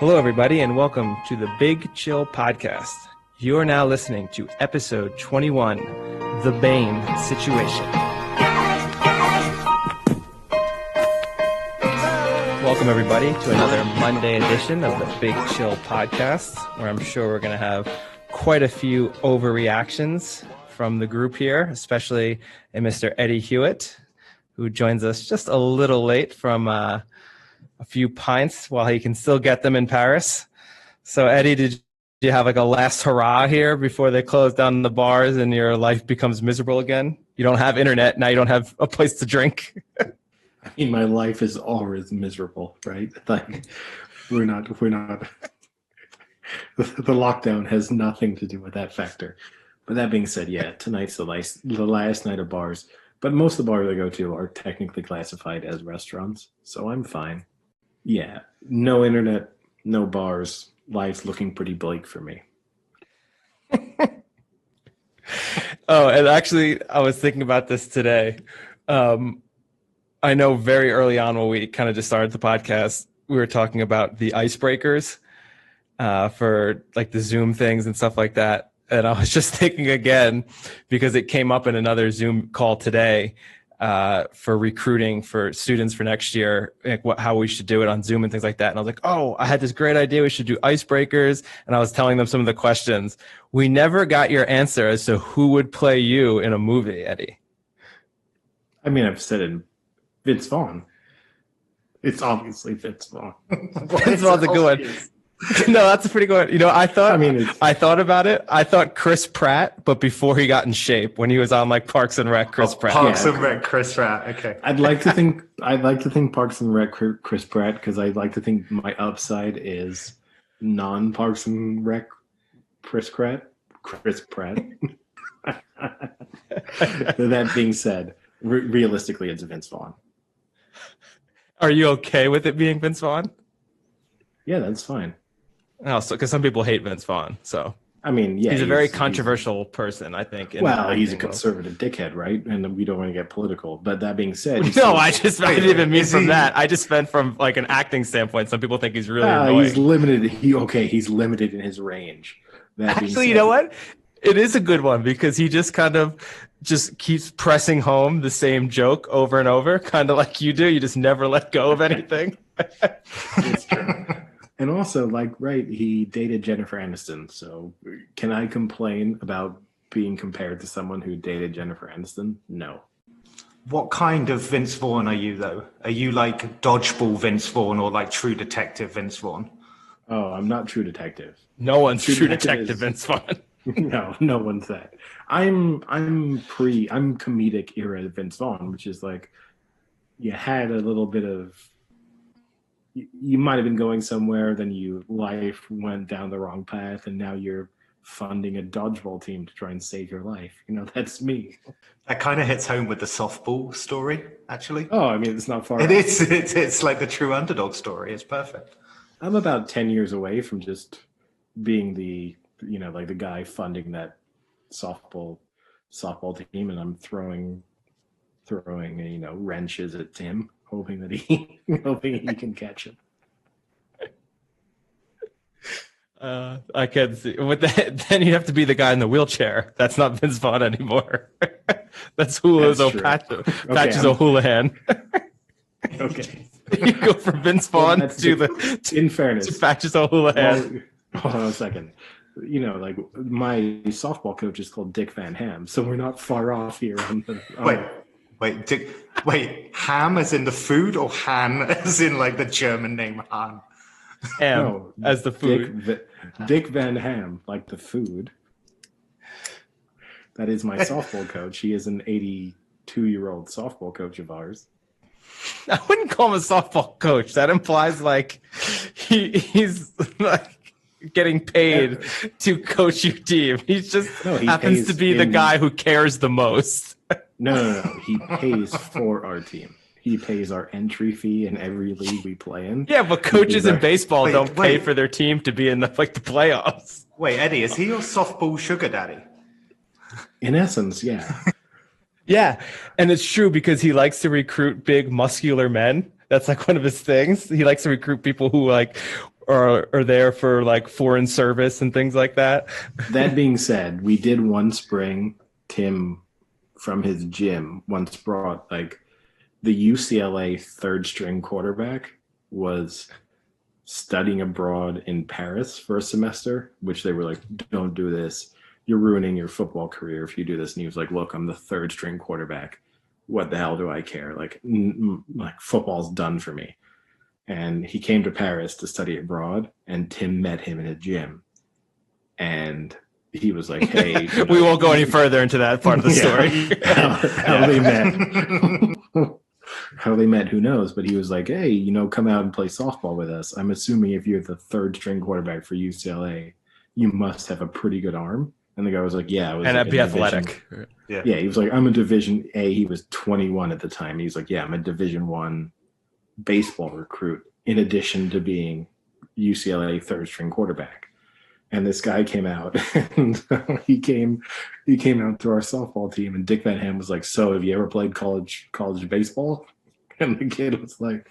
Hello, everybody, and welcome to the Big Chill Podcast. You are now listening to episode 21, The Bane Situation. Welcome, everybody, to another Monday edition of the Big Chill Podcast, where I'm sure we're going to have quite a few overreactions from the group here, especially Mr. Eddie Hewitt, who joins us just a little late from a few pints while he can still get them in Paris. So, Eddie, did you have like a last hurrah here before they close down the bars and your life becomes miserable again? You don't have internet, now you don't have a place to drink. I mean, my life is always miserable, right? Like, we're not. The lockdown has nothing to do with that factor. But that being said, yeah, tonight's the last night of bars. But most of the bars I go to are technically classified as restaurants, so I'm fine. Yeah, no internet, no bars. Life's looking pretty bleak for me. Oh, and actually, I was thinking about this today. I know very early on when we kind of just started the podcast, we were talking about the icebreakers for like the Zoom things and stuff like that. And I was just thinking again, because it came up in another Zoom call today, for recruiting for students for next year, like how we should do it on Zoom and things like that. And I was like, oh, I had this great idea. We should do icebreakers. And I was telling them some of the questions. We never got your answer as to who would play you in a movie, Eddie. I mean, I've said it, Vince Vaughn. It's obviously Vince Vaughn. Vince Vaughn's a good one. No, that's a pretty good one. You know, I thought about it. I thought Chris Pratt, but before he got in shape, when he was on like Parks and Rec, Chris Pratt. Parks and Rec, Chris Pratt. Okay. I'd like to think Parks and Rec, Chris Pratt, because I'd like to think my upside is non-Parks and Rec, Chris Pratt. That being said, realistically, it's Vince Vaughn. Are you okay with it being Vince Vaughn? Yeah, that's fine. Oh, so because some people hate Vince Vaughn, so I mean, yeah, he's a very controversial person, I think. Well, he's a conservative dickhead, right? And we don't want to get political. But that being said, no, I didn't even mean from that. I just meant from like an acting standpoint. Some people think he's really annoying. He's limited. He's limited in his range. Actually, you know what? It is a good one because he just kind of just keeps pressing home the same joke over and over, kind of like you do. You just never let go of anything. It's true. And also, like, right, he dated Jennifer Aniston. So can I complain about being compared to someone who dated Jennifer Aniston? No. What kind of Vince Vaughn are you, though? Are you like Dodgeball Vince Vaughn or like True Detective Vince Vaughn? Oh, I'm not True Detective. No one's True Detective Vince Vaughn. No one's that. I'm comedic era Vince Vaughn, which is like you had a little bit of, you might have been going somewhere, then life went down the wrong path, and now you're funding a dodgeball team to try and save your life. You know, that's me. That kind of hits home with the softball story, actually. Oh, I mean, it's not far. It is. It's like the true underdog story. It's perfect. I'm about 10 years away from just being the guy funding that softball team, and I'm throwing wrenches at Tim, hoping that he can catch him. I can see. With that, then you have to be the guy in the wheelchair. That's not Vince Vaughn anymore. That's Patches O'Houlihan. Okay. You go from Vince Vaughn in fairness, to Patches O'Houlihan. Hold on a second. You know, like my softball coach is called Dick Van Ham, so we're not far off here. Wait, ham as in the food, or Han as in like the German name Han? Ham as the food. Dick Van Ham, like the food. That is my softball coach. He is an 82-year-old softball coach of ours. I wouldn't call him a softball coach. That implies like he's like getting paid to coach your team. He happens to be the guy who cares the most. No. He pays for our team. He pays our entry fee in every league we play in. Yeah, but coaches in baseball don't pay for their team to be in the playoffs. Wait, Eddie, is he your softball sugar daddy? In essence, yeah. Yeah, and it's true because he likes to recruit big, muscular men. That's like one of his things. He likes to recruit people who like are there for like foreign service and things like that. That being said, we did one spring. Tim from his gym once brought like the UCLA third string quarterback was studying abroad in Paris for a semester, which they were like, don't do this. You're ruining your football career if you do this. And he was like, look, I'm the third string quarterback. What the hell do I care? Like football's done for me. And he came to Paris to study abroad, and Tim met him in a gym. And he was like, hey. We won't go any further into that part of the story. How they met. How they met, who knows? But he was like, hey, come out and play softball with us. I'm assuming if you're the third string quarterback for UCLA, you must have a pretty good arm. And the guy was like, yeah. And I'd be athletic. Yeah, he was like, I'm a Division A. He was 21 at the time. He was like, yeah, I'm a Division I baseball recruit in addition to being UCLA third string quarterback. And this guy came out and he came out to our softball team, and Dick Van Ham was like, so have you ever played college baseball? And the kid was like,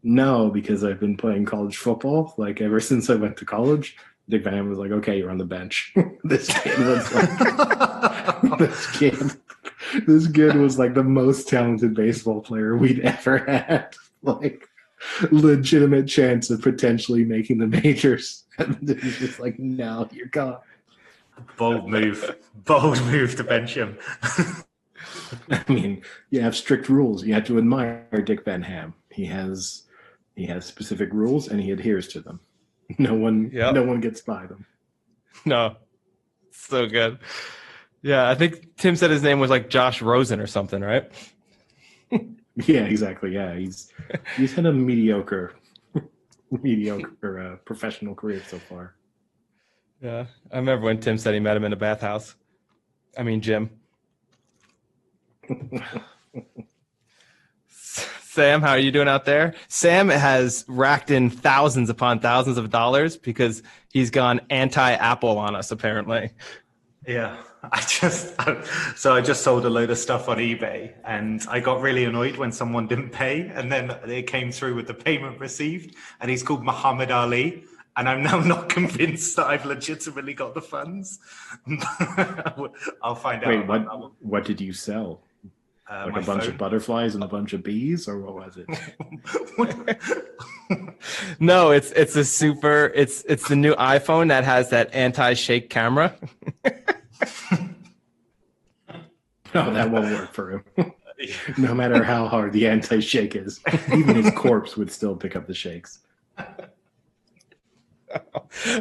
no, because I've been playing college football like ever since I went to college. Dick Van Ham was like, okay, you're on the bench. This kid was like the most talented baseball player we'd ever had. Like legitimate chance of potentially making the majors. And it was just like, no, you're gone. Bold move to bench him. I mean, you have strict rules. You have to admire Dick Van Ham. He has specific rules, and he adheres to them. No one gets by them. No, so good. Yeah, I think Tim said his name was like Josh Rosen or something, right? Yeah, exactly. Yeah, he's had a mediocre professional career so far. Yeah, I remember when Tim said he met him in a bathhouse. I mean, gym. Sam, how are you doing out there? Sam has racked in thousands upon thousands of dollars because he's gone anti-Apple on us, apparently. Yeah, I just sold a load of stuff on eBay, and I got really annoyed when someone didn't pay, and then they came through with the payment received, and he's called Muhammad Ali, and I'm now not convinced that I've legitimately got the funds. I'll find out. Wait, what did you sell? Like a bunch of butterflies and a bunch of bees, or what was it? No, it's the new iPhone that has that anti-shake camera. No, that won't work for him. No matter how hard the anti-shake is, even his corpse would still pick up the shakes. I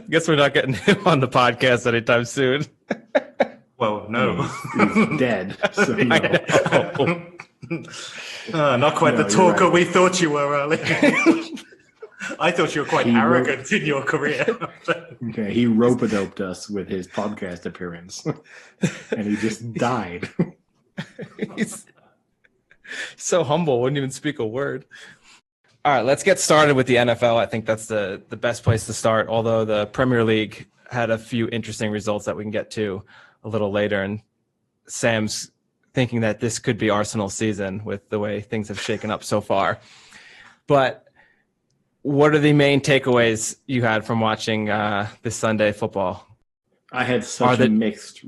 guess we're not getting him on the podcast anytime soon. Well, no. He's dead. So no. Not quite the talker we thought you were, Ali. I thought you were quite arrogant in your career. Okay, he rope-a-doped us with his podcast appearance, and he just died. He's so humble, wouldn't even speak a word. All right, let's get started with the NFL. I think that's the best place to start, although the Premier League had a few interesting results that we can get to a little later. And Sam's thinking that this could be Arsenal's season with the way things have shaken up so far. But what are the main takeaways you had from watching this Sunday football? I had such a mixed...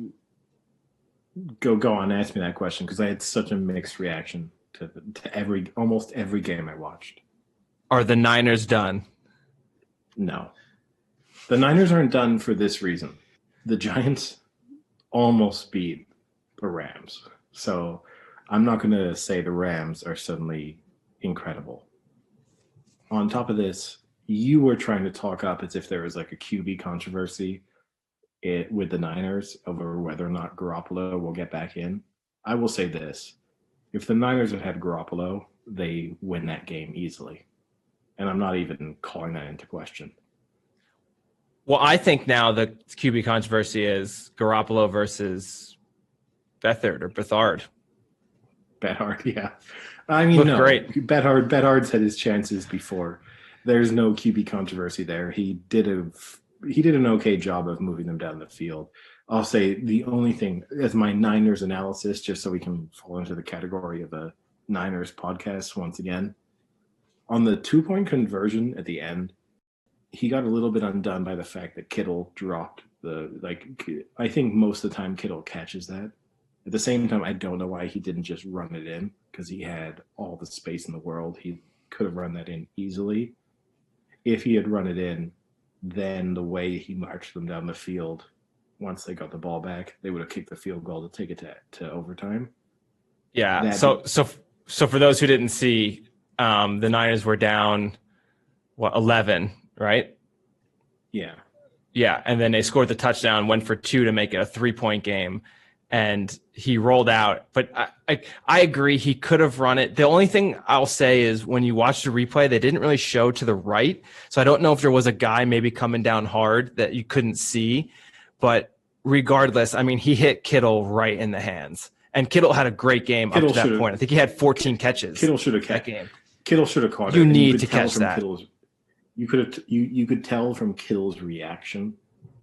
Go on, ask me that question, because I had such a mixed reaction to almost every game I watched. Are the Niners done? No. The Niners aren't done for this reason. The Giants almost beat the Rams. So I'm not going to say the Rams are suddenly incredible. On top of this, you were trying to talk up as if there was like a QB controversy with the Niners over whether or not Garoppolo will get back in. I will say this. If the Niners had had Garoppolo, they win that game easily. And I'm not even calling that into question. Well, I think now the QB controversy is Garoppolo versus Beathard. Bethard, yeah. I mean, no. Great. Bethard's had his chances before. There's no QB controversy there. He did an okay job of moving them down the field. I'll say the only thing, as my Niners analysis, just so we can fall into the category of a Niners podcast once again, on the 2-point conversion at the end, he got a little bit undone by the fact that Kittle dropped I think most of the time Kittle catches that. At the same time, I don't know why he didn't just run it in, because he had all the space in the world. He could have run that in easily. If he had run it in, then the way he marched them down the field, once they got the ball back, they would have kicked the field goal to take it to overtime. Yeah. So for those who didn't see, the Niners were down 11, right? Yeah. Yeah, and then they scored the touchdown, went for 2 to make it a 3-point game, and he rolled out. But I agree, he could have run it. The only thing I'll say is when you watch the replay, they didn't really show to the right. So I don't know if there was a guy maybe coming down hard that you couldn't see. But regardless, I mean, he hit Kittle right in the hands. And Kittle had a great game up to that point. I think he had 14 catches. Kittle should have that game. Kittle should have caught it. You need to catch that. You could tell from Kittle's reaction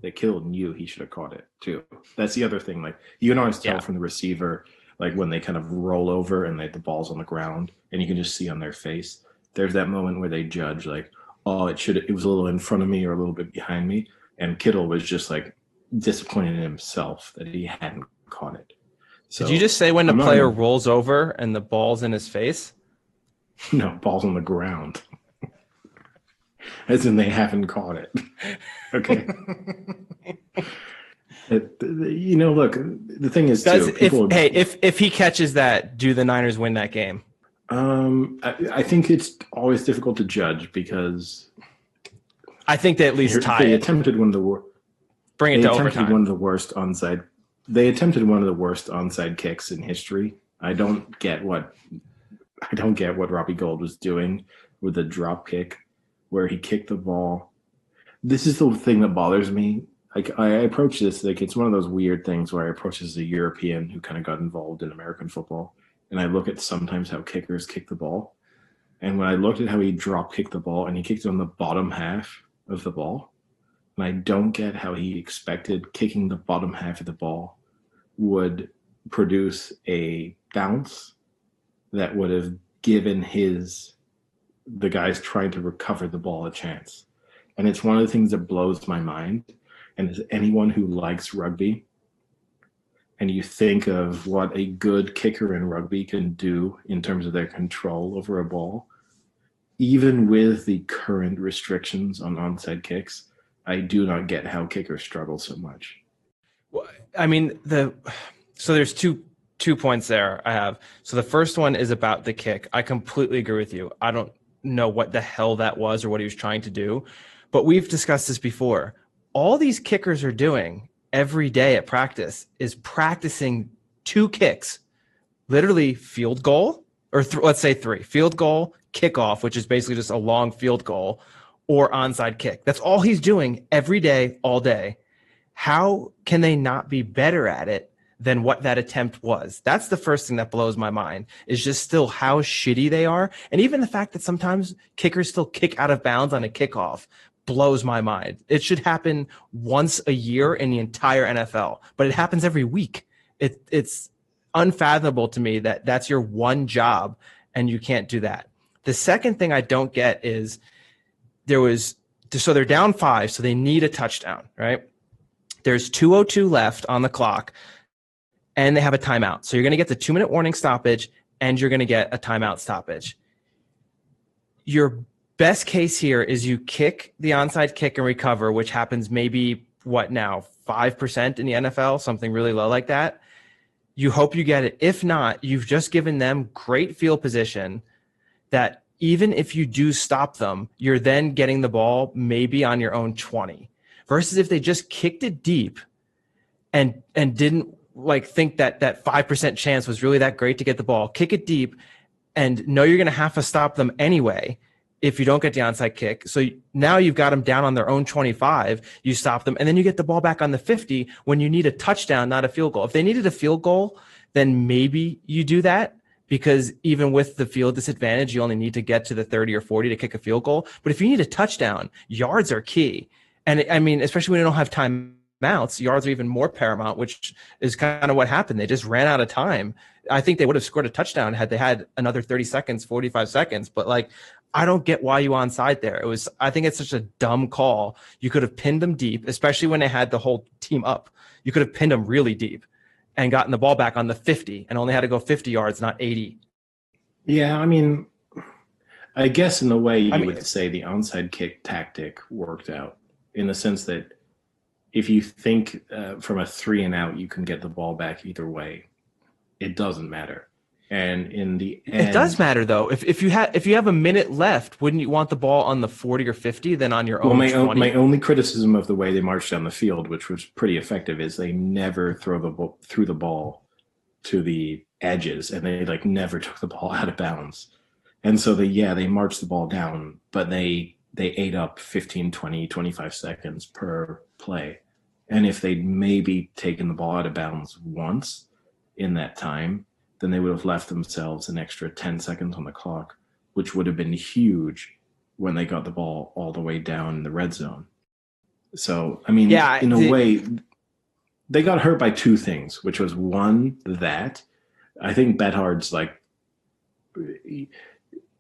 that Kittle knew he should have caught it too. That's the other thing. Like, you can always tell from the receiver, like when they kind of roll over and the ball's on the ground, and you can just see on their face. There's that moment where they judge, like, oh, it was a little in front of me or a little bit behind me, and Kittle was just like disappointed in himself that he hadn't caught it. So, did you just say when the player rolls over and the ball's in his face? No, ball's on the ground. As in they haven't caught it. Okay. Look, the thing is, if he catches that, do the Niners win that game? I think it's always difficult to judge because I think they at least tie they it. Attempted one of the Bring it to overtime. One of the worst onside. They attempted one of the worst onside kicks in history. I don't get what Robbie Gould was doing with the drop kick, where he kicked the ball. This is the thing that bothers me. Like, I approach this, like, it's one of those weird things where I approach this as a European who kind of got involved in American football. And I look at sometimes how kickers kick the ball. And when I looked at how he drop kicked the ball, and he kicked it on the bottom half of the ball, and I don't get how he expected kicking the bottom half of the ball would produce a bounce that would have given the guys trying to recover the ball a chance. And it's one of the things that blows my mind. And as anyone who likes rugby, and you think of what a good kicker in rugby can do in terms of their control over a ball, even with the current restrictions on onside kicks, I do not get how kickers struggle so much. Well, I mean, so there's two points there I have. So the first one is about the kick. I completely agree with you. I don't know what the hell that was or what he was trying to do, but we've discussed this before. All these kickers are doing every day at practice is practicing 2 kicks, literally field goal, or let's say 3, field goal, kickoff, which is basically just a long field goal, or onside kick. That's all he's doing every day, all day. How can they not be better at it than what that attempt was? That's the first thing that blows my mind, is just still how shitty they are. And even the fact that sometimes kickers still kick out of bounds on a kickoff blows my mind. It should happen once a year in the entire NFL, but it happens every week. It's unfathomable to me that that's your one job and you can't do that. The second thing I don't get is so they're down 5, so they need a touchdown, right? There's 2:02 left on the clock, and they have a timeout. So you're going to get the 2-minute warning stoppage, and you're going to get a timeout stoppage. Your best case here is you kick the onside kick and recover, which happens maybe, 5% in the NFL, something really low like that. You hope you get it. If not, you've just given them great field position that even if you do stop them, you're then getting the ball maybe on your own 20. Versus if they just kicked it deep and didn't think that 5% chance was really that great to get the ball, kick it deep and know you're going to have to stop them anyway if you don't get the onside kick. So now you've got them down on their own 25, you stop them, and then you get the ball back on the 50 when you need a touchdown, not a field goal. If they needed a field goal, then maybe you do that, because even with the field disadvantage, you only need to get to the 30 or 40 to kick a field goal. But if you need a touchdown, yards are key. And I mean, especially when you don't have timeouts, yards are even more paramount, which is kind of what happened. They just ran out of time. I think they would have scored a touchdown had they had another 30 seconds, 45 seconds. But I don't get why you onside there. I think it's such a dumb call. You could have pinned them deep, especially when they had the whole team up. You could have pinned them really deep and gotten the ball back on the 50 and only had to go 50 yards, not 80. Yeah, I mean, I guess in a way you would say the onside kick tactic worked out in the sense that if you think from a 3 and out, you can get the ball back either way. It doesn't matter. And in the end, it does matter though. If you have a minute left, wouldn't you want the ball on the 40 or 50 than on your own 20? My only criticism of the way they marched down the field, which was pretty effective, is they never threw the ball to the edges, and they like never took the ball out of bounds. And so they marched the ball down, but they ate up 15, 20, 25 seconds per play. And if they'd maybe taken the ball out of bounds once in that time, then they would have left themselves an extra 10 seconds on the clock, which would have been huge when they got the ball all the way down in the red zone. So, I mean, in a way, they got hurt by two things, which was one, that I think Bethard's like,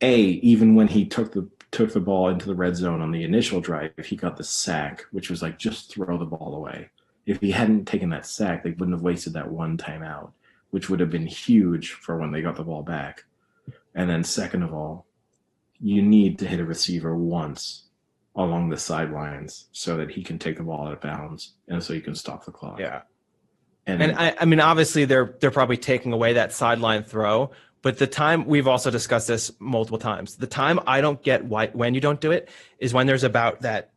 even when he took the ball into the red zone on the initial drive, he got the sack, which was like, just throw the ball away. If he hadn't taken that sack, they wouldn't have wasted that one timeout, which would have been huge for when they got the ball back. And then second of all, you need to hit a receiver once along the sidelines so that he can take the ball out of bounds and so you can stop the clock. Yeah. And I mean, obviously they're probably taking away that sideline throw, but the time, we've also discussed this multiple times, the time I don't get when you don't do it is when there's about that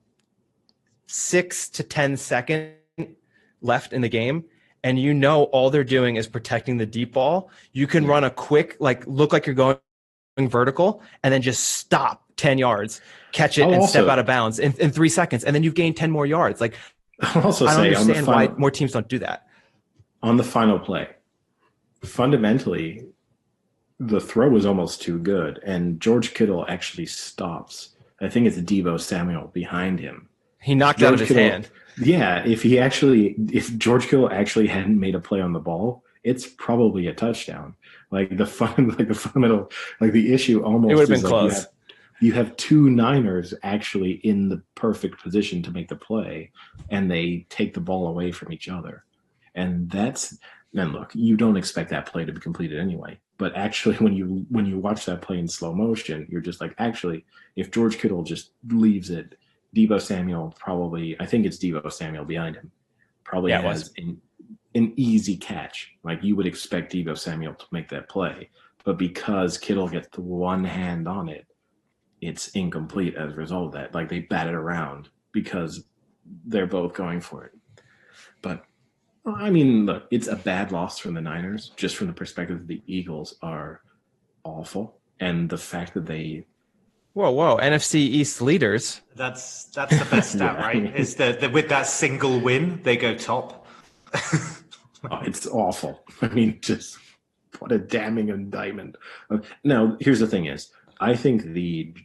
6 to 10 second left in the game. And you know all they're doing is protecting the deep ball. You can run a quick, look like you're going vertical, and then just stop 10 yards, catch it, and step out of bounds in 3 seconds, and then you've gained 10 more yards. Like, I'll also I don't say understand why more teams don't do that. On the final play, fundamentally, the throw was almost too good, and George Kittle actually stops. I think it's Deebo Samuel behind him. He knocked out of his hand. Yeah, if George Kittle actually hadn't made a play on the ball, it's probably a touchdown. The issue almost it would have been close. You have two Niners actually in the perfect position to make the play, and they take the ball away from each other. And look, you don't expect that play to be completed anyway. But actually, when you watch that play in slow motion, you're just like, actually, if George Kittle just leaves it, Deebo Samuel I think it's Deebo Samuel behind him, has an easy catch. Like, you would expect Deebo Samuel to make that play. But because Kittle gets the one hand on it, it's incomplete as a result of that. Like, they bat it around because they're both going for it. But, I mean, look, it's a bad loss from the Niners, just from the perspective that the Eagles are awful. And the fact that they... Whoa, NFC East leaders. That's the best stat, right? Is that with that single win, they go top. It's awful. I mean, just what a damning indictment. Now, here's the thing is, I think the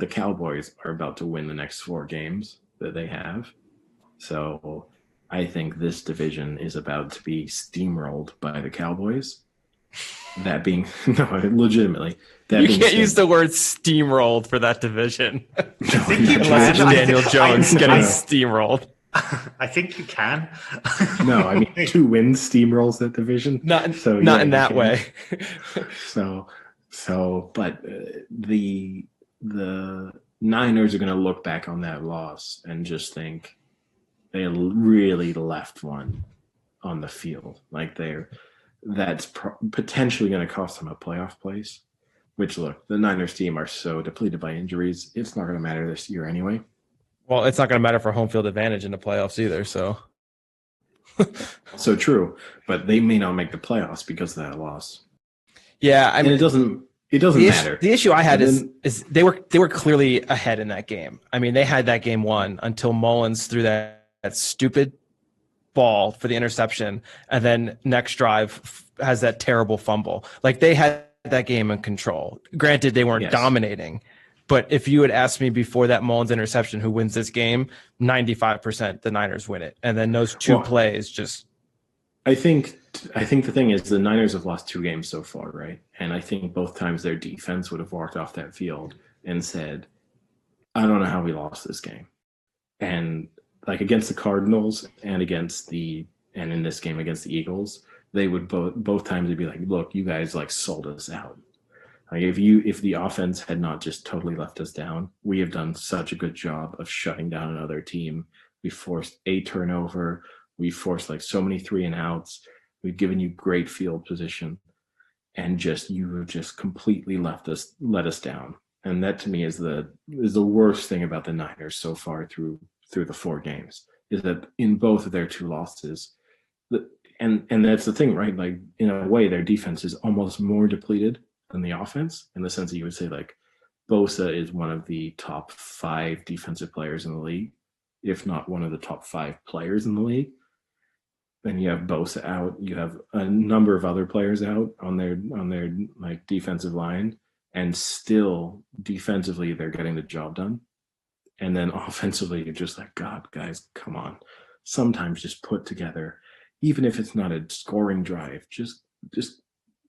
Cowboys are about to win the next 4 games that they have. So I think this division is about to be steamrolled by the Cowboys. That being legitimately. You can't use the word steamrolled for that division. I think you can. can. Daniel Jones getting steamrolled. I think you can. No, I mean 2 wins steamrolls that division. Not in that way. But the Niners are going to look back on that loss and just think they really left one on the field. Like that's potentially going to cost them a playoff place. Which, look, the Niners team are so depleted by injuries, it's not going to matter this year anyway. Well, it's not going to matter for home field advantage in the playoffs either. So, so true, but they may not make the playoffs because of that loss. Yeah, I mean, it doesn't matter. The issue I had is they were clearly ahead in that game. I mean, they had that game won until Mullins threw that stupid ball for the interception, and then next drive has that terrible fumble. Like, they had that game in control. Granted, they weren't dominating. But if you had asked me before that Mullins interception who wins this game, 95% the Niners win it. And then those 2 plays just... I think the thing is the Niners have lost 2 games so far, right? And I think both times their defense would have walked off that field and said, I don't know how we lost this game. And like against the Cardinals and in this game against the Eagles, they would both times they'd be like, look, you guys like sold us out. Like if the offense had not just totally left us down, we have done such a good job of shutting down another team. We forced a turnover. We forced like so many 3-and-outs. We've given you great field position, and you have just completely let us down. And that to me is the worst thing about the Niners so far through the 4 games, is that in both of their 2 losses, and that's the thing, right? Like in a way, their defense is almost more depleted than the offense, in the sense that you would say like Bosa is one of the top 5 defensive players in the league, if not one of the top 5 players in the league. Then you have Bosa out. You have a number of other players out on their like defensive line, and still defensively they're getting the job done. And then offensively, you're just like, God, guys, come on. Sometimes just put together, even if it's not a scoring drive, just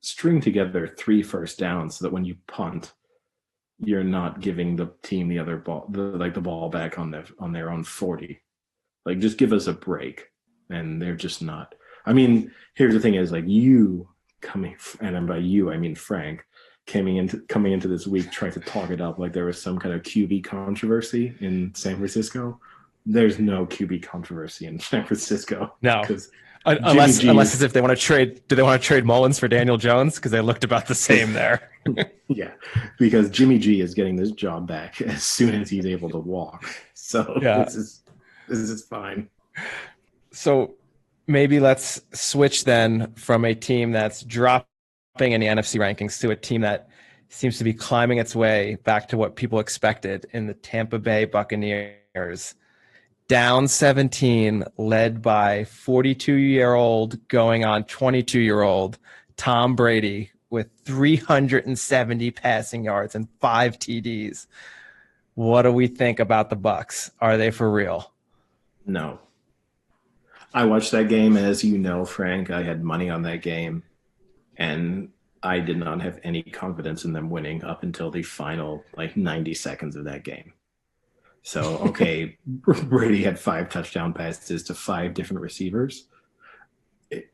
string together 3 first downs so that when you punt, you're not giving the team the other ball, the ball back on their own 40. Like, just give us a break. And they're just not. I mean, here's the thing: is like you coming, and by you I mean Frank, coming into this week trying to talk it up like there was some kind of QB controversy in San Francisco. There's no QB controversy in San Francisco. No, unless as if they want to trade. Do they want to trade Mullins for Daniel Jones? Because they looked about the same there. Yeah, because Jimmy G is getting this job back as soon as he's able to walk. So yeah. This is fine. So maybe let's switch then from a team that's dropping in the NFC rankings to a team that seems to be climbing its way back to what people expected in the Tampa Bay Buccaneers. Down 17, led by 42-year-old going on 22-year-old Tom Brady with 370 passing yards and 5 TDs. What do we think about the Bucs? Are they for real? No. I watched that game, and as you know, Frank, I had money on that game, and I did not have any confidence in them winning up until the final 90 seconds of that game. So, okay, Brady had 5 touchdown passes to 5 different receivers.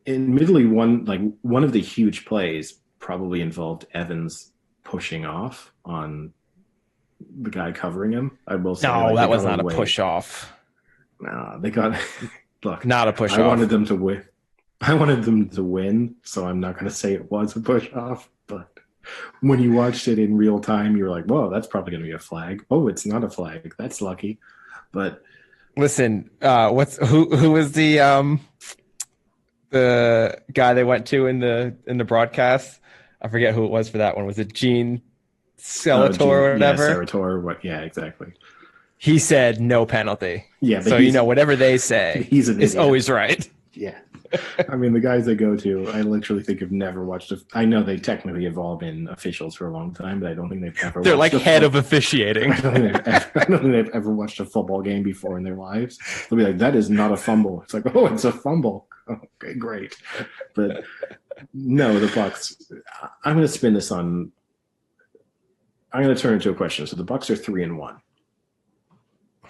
Admittedly, one of the huge plays probably involved Evans pushing off on the guy covering him. I will say, no, that was not a push off. No, they got. Look, not a push off. I wanted them to win, so I'm not going to say it was a push off. But when you watched it in real time, you're like, "Whoa, that's probably going to be a flag." Oh, it's not a flag. That's lucky. But listen, who was the guy they went to in the broadcast? I forget who it was for that one. Was it Gene Steratore or whatever? Yeah, Steratore. Yeah, exactly. He said no penalty. Yeah, so whatever they say is always right. Yeah, I mean the guys they go to, I literally think have never watched. I know they technically have all been officials for a long time, but I don't think they've ever. They're like head of officiating. I don't think they've ever watched a football game before in their lives. They'll be like, "That is not a fumble." It's like, "Oh, it's a fumble." Okay, great. But no, the Bucs. I'm going to spin this on. I'm going to turn it into a question. So the Bucs are 3-1.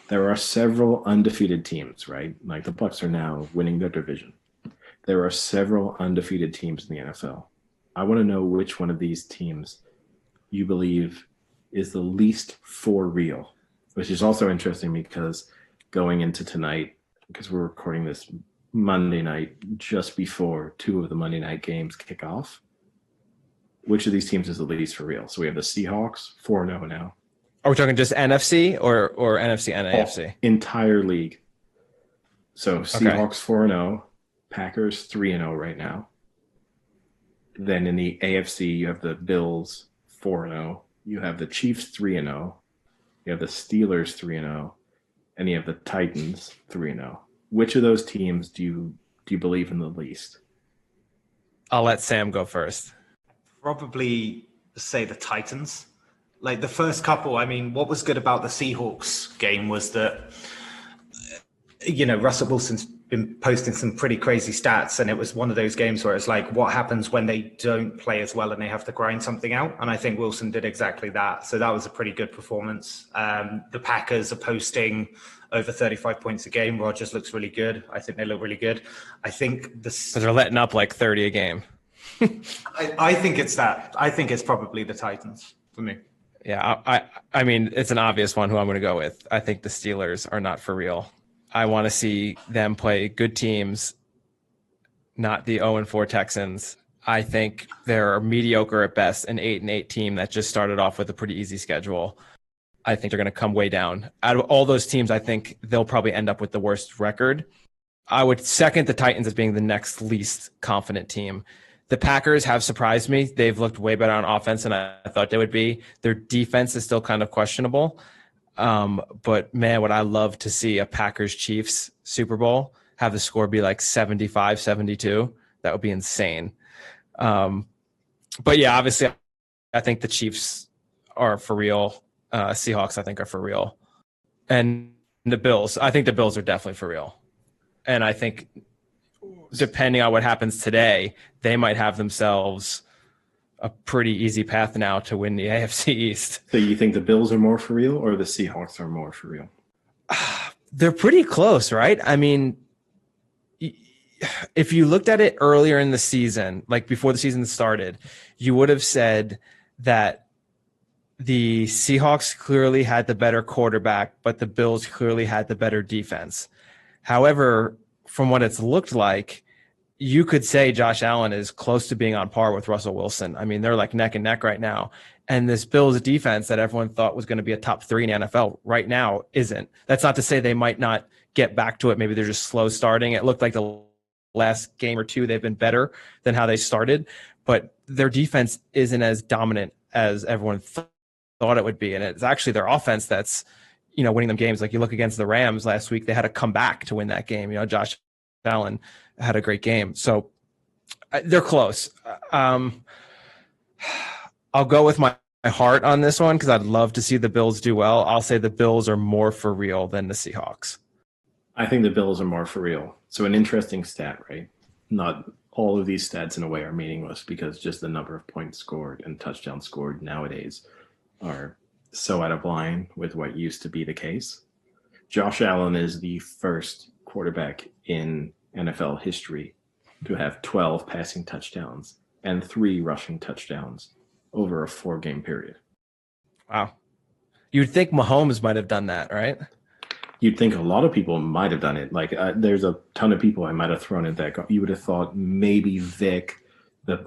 There are several undefeated teams, right? Like the Bucs are now winning their division. There are several undefeated teams in the NFL. I want to know which one of these teams you believe is the least for real, which is also interesting because going into tonight, because we're recording this Monday night just before 2 of the Monday night games kick off, which of these teams is the least for real? So we have the Seahawks, 4-0 now. Are we talking just NFC or NFC and AFC? Entire league. So Seahawks 4-0, Packers 3-0 right now. Then in the AFC, you have the Bills 4-0. You have the Chiefs 3-0. You have the Steelers 3-0, and you have the Titans 3-0. Which of those teams do you believe in the least? I'll let Sam go first. Probably say the Titans. Like the first couple, I mean, what was good about the Seahawks game was that, Russell Wilson's been posting some pretty crazy stats, and it was one of those games where it's like, what happens when they don't play as well and they have to grind something out? And I think Wilson did exactly that. So that was a pretty good performance. The Packers are posting over 35 points a game. Rodgers looks really good. I think they look really good. I think because they're letting up like 30 a game. I think it's that. I think it's probably the Titans for me. Yeah, I mean, it's an obvious one who I'm going to go with. I think the Steelers are not for real. I want to see them play good teams, not the 0-4 Texans. I think they're mediocre at best, an 8-8 team that just started off with a pretty easy schedule. I think they're going to come way down. Out of all those teams, I think they'll probably end up with the worst record. I would second the Titans as being the next least confident team. The Packers have surprised me. They've looked way better on offense than I thought they would be. Their defense is still kind of questionable. But man, would I love to see a Packers-Chiefs Super Bowl, have the score be like 75-72. That would be insane. But yeah, obviously I think the Chiefs are for real. Seahawks, I think, are for real. And the Bills, I think the Bills are definitely for real. And I think depending on what happens today, they might have themselves a pretty easy path now to win the AFC East. So you think the Bills are more for real or the Seahawks are more for real? They're pretty close, right? I mean, if you looked at it earlier in the season, like before the season started, you would have said that the Seahawks clearly had the better quarterback, but the Bills clearly had the better defense. However, from what it's looked like, you could say Josh Allen is close to being on par with Russell Wilson. I mean, they're like neck and neck right now. And this Bills defense that everyone thought was going to be a top 3 in the NFL right now isn't. That's not to say they might not get back to it. Maybe they're just slow starting. It looked like the last game or two they've been better than how they started, but their defense isn't as dominant as everyone thought it would be. And it's actually their offense that's, winning them games. Like you look against the Rams last week, they had to come back to win that game. Josh Allen had a great game. So they're close. I'll go with my heart on this one because I'd love to see the Bills do well. I'll say the Bills are more for real than the Seahawks. I think the Bills are more for real. So an interesting stat, right? Not all of these stats in a way are meaningless because just the number of points scored and touchdowns scored nowadays are so out of line with what used to be the case. Josh Allen is the first quarterback in NFL history to have 12 passing touchdowns and 3 rushing touchdowns over a 4-game period. Wow. You'd think Mahomes might have done that, right? You'd think a lot of people might have done it. Like there's a ton of people I might have thrown at that. You would have thought maybe Vic,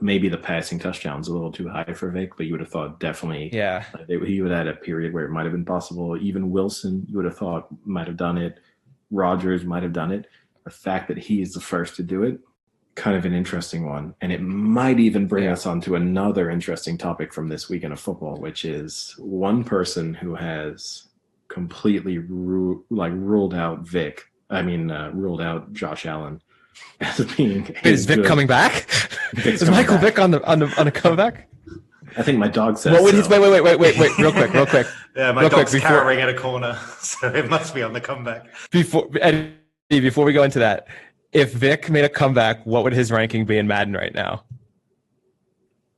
maybe the passing touchdown's a little too high for Vic, but you would have thought definitely he would have had a period where it might have been possible. Even Wilson, you would have thought might have done it. Rodgers might have done it. The fact that he is the first to do it, kind of an interesting one. And it might even bring us on to another interesting topic from this weekend of football, which is one person who has completely ruled out ruled out Josh Allen as being. Is Vic coming back? Is Michael Vick on a comeback? I think my dog says. What would so. Wait, real quick. Yeah, my dog's cowering at a corner, so it must be on the comeback. Before we go into that, if Vic made a comeback, what would his ranking be in Madden right now?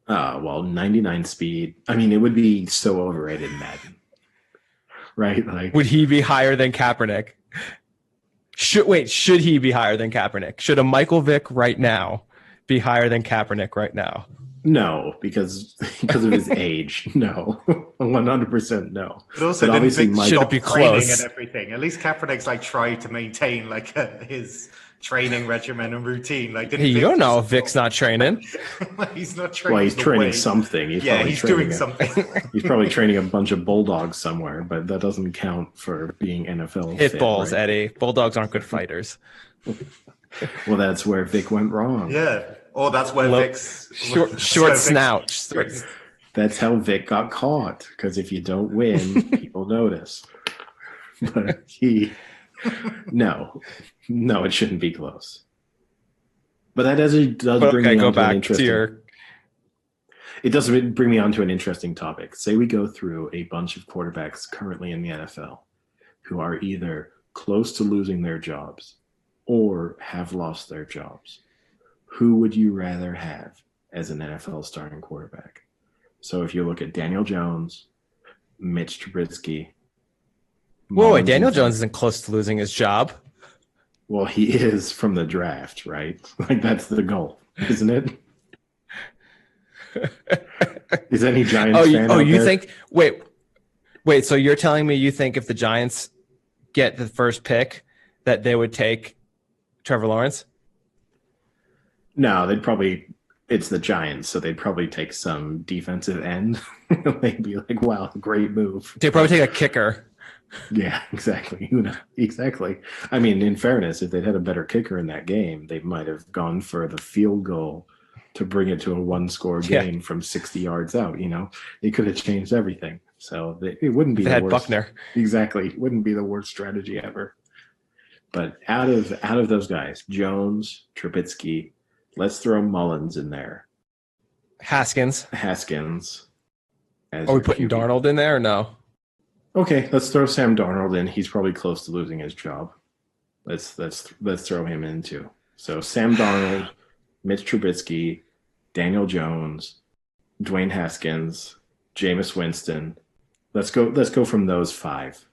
99 speed. I mean, it would be so overrated in Madden. Right? Like, would he be higher than Kaepernick? Should he be higher than Kaepernick? Should a Michael Vick right now be higher than Kaepernick right now? No, because of his age. No, 100% no. But also, obviously, should it be close? And everything. At least Kaepernick's tried to maintain his training regimen and routine. You don't know if Vic's not training. He's not training. Well, he's training something. He's doing something. He's probably training a bunch of bulldogs somewhere, but that doesn't count for being NFL. Hit balls, right? Eddie. Bulldogs aren't good fighters. Well, that's where Vic went wrong. Yeah. Or that's where Vic's short snout. That's how Vic got caught. Because if you don't win, people notice. But no, it shouldn't be close. But that does bring me on to an interesting. It does bring me on to an interesting topic. Say we go through a bunch of quarterbacks currently in the NFL who are either close to losing their jobs or have lost their jobs. Who would you rather have as an NFL starting quarterback? So if you look at Daniel Jones, Mitch Trubisky. Whoa, wait, Daniel Jones isn't close to losing his job. Well, he is from the draft, right? Like, that's the goal, isn't it? Is any Giants fan out you there? think wait, so you're telling me you think if the Giants get the first pick that they would take Trevor Lawrence? No, it's the Giants, so they'd probably take some defensive end. They'd be like, wow, great move. They'd probably take a kicker. Yeah, exactly. Exactly. I mean, in fairness, if they'd had a better kicker in that game, they might have gone for the field goal to bring it to a one-score game from 60 yards out. It could have changed everything. So it wouldn't be the worst. Buckner. Exactly. It wouldn't be the worst strategy ever. But out of those guys, Jones, Trubisky, let's throw Mullins in there. Haskins. Are we putting Darnold in there or no? Okay, let's throw Sam Darnold in. He's probably close to losing his job. Let's throw him in too. So Sam Darnold, Mitch Trubisky, Daniel Jones, Dwayne Haskins, Jameis Winston. Let's go from those five.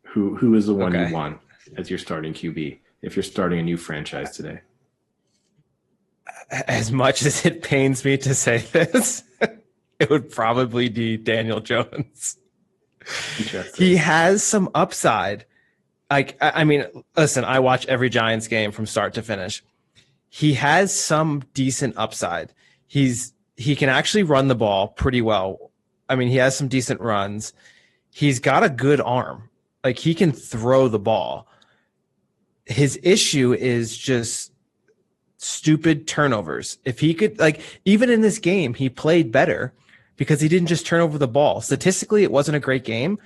Who is the one you want as your starting QB if you're starting a new franchise today? As much as it pains me to say this, it would probably be Daniel Jones. He has some upside. I mean, listen, I watch every Giants game from start to finish. He has some decent upside. He can actually run the ball pretty well. I mean, he has some decent runs. He's got a good arm. Like, he can throw the ball. His issue is just stupid turnovers. If he could, even in this game, he played better because he didn't just turn over the ball. Statistically, it wasn't a great game,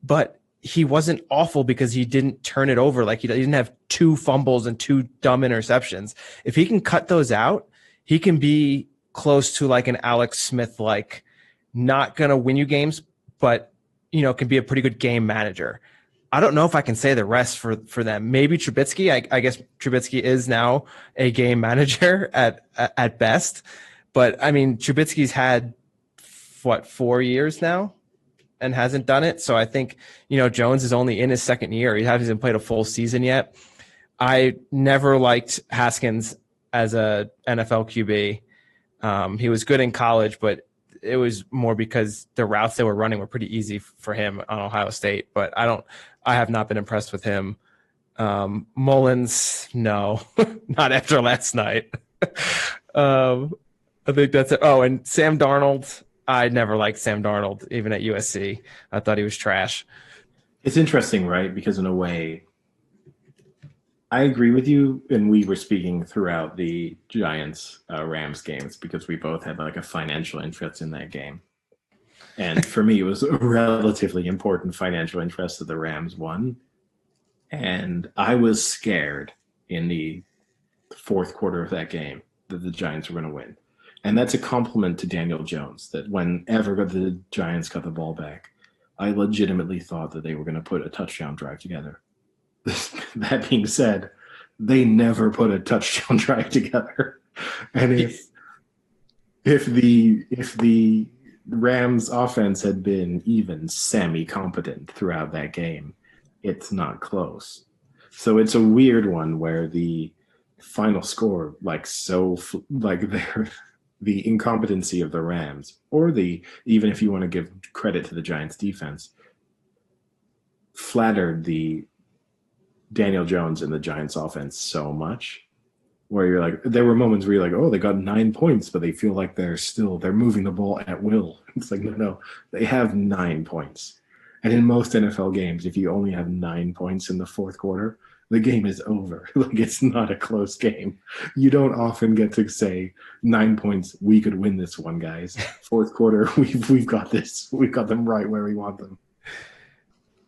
but he wasn't awful because he didn't turn it over. Like, he didn't have 2 fumbles and 2 dumb interceptions. If he can cut those out, he can be close to like an Alex Smith, like, not going to win you games, but, can be a pretty good game manager. I don't know if I can say the rest for them. Maybe Trubisky. I guess Trubisky is now a game manager at best. But, I mean, Trubisky's had, 4 years now and hasn't done it. So I think, Jones is only in his second year. He hasn't played a full season yet. I never liked Haskins as a NFL QB. He was good in college, but it was more because the routes they were running were pretty easy for him on Ohio State. But I have not been impressed with him. Mullins, no, not after last night. I think that's it. Oh, and Sam Darnold. I never liked Sam Darnold, even at USC. I thought he was trash. It's interesting, right? Because in a way, I agree with you. And we were speaking throughout the Giants Rams games because we both had like a financial interest in that game. And for me, it was a relatively important financial interest that the Rams won. And I was scared in the fourth quarter of that game that the Giants were going to win. And that's a compliment to Daniel Jones, that whenever the Giants got the ball back, I legitimately thought that they were going to put a touchdown drive together. That being said, they never put a touchdown drive together. And if the Rams offense had been even semi-competent throughout that game, it's not close. So it's a weird one where the final score, the incompetency of the Rams, or even if you want to give credit to the Giants defense, flattered the Daniel Jones and the Giants offense so much, where there were moments where you're like, oh, they got 9 points, but they feel like they're moving the ball at will. It's like, no, they have 9 points. And in most NFL games, if you only have 9 points in the fourth quarter, the game is over. It's not a close game. You don't often get to say 9 points, we could win this one, guys. Fourth quarter, we've got this. We've got them right where we want them.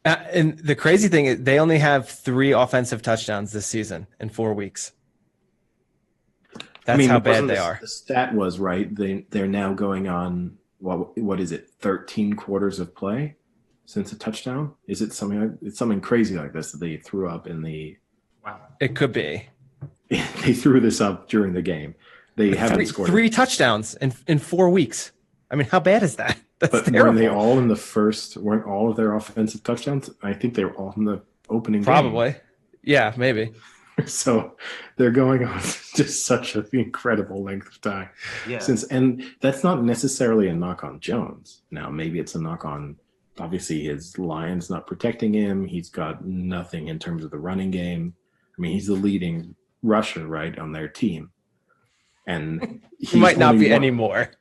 And the crazy thing is they only have 3 offensive touchdowns this season in 4 weeks. That's how bad they are. The stat was right. They're now going on, what is it, 13 quarters of play since a touchdown? Is it something? It's something crazy like this that they threw up in the. Wow. It could be. They threw this up during the game. They haven't scored three touchdowns in 4 weeks. I mean, how bad is that? That's but terrible. weren't they all in the first? Weren't all of their offensive touchdowns? I think they were all in the opening Probably. game. Yeah, maybe. So they're going on just such an incredible length of time. Yeah. And that's not necessarily a knock on Jones. Now, maybe it's a knock on, obviously, his line's not protecting him. He's got nothing in terms of the running game. I mean, he's the leading rusher, right, on their team. And he might not be anymore.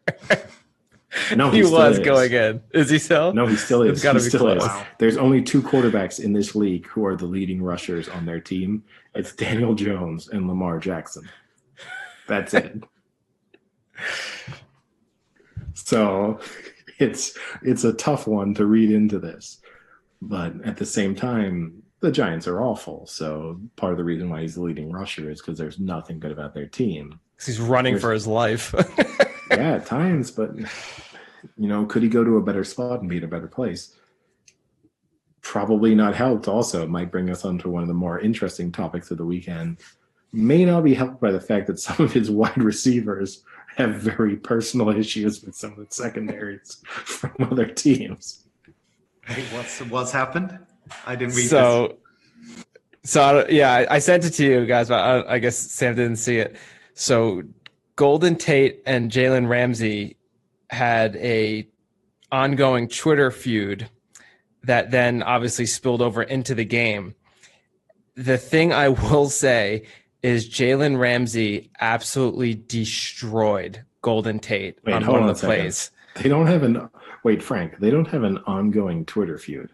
No, he was going in. Is he still? No, he still is. It's got to be close. Wow. There's only 2 quarterbacks in this league who are the leading rushers on their team. It's Daniel Jones and Lamar Jackson. That's it. So it's a tough one to read into this. But at the same time, the Giants are awful. So part of the reason why he's the leading rusher is because there's nothing good about their team. He's running for his life. Yeah, at times, but could he go to a better spot and be in a better place? Probably not helped. Also, it might bring us on to one of the more interesting topics of the weekend. May not be helped by the fact that some of his wide receivers have very personal issues with some of the secondaries from other teams. Hey, what's happened? I didn't read this. So yeah, I sent it to you guys, but I guess Sam didn't see it. So Golden Tate and Jalen Ramsey had a ongoing Twitter feud that then obviously spilled over into the game. The thing I will say is Jalen Ramsey absolutely destroyed Golden Tate on one of the plays. They don't have Frank, they don't have an ongoing Twitter feud.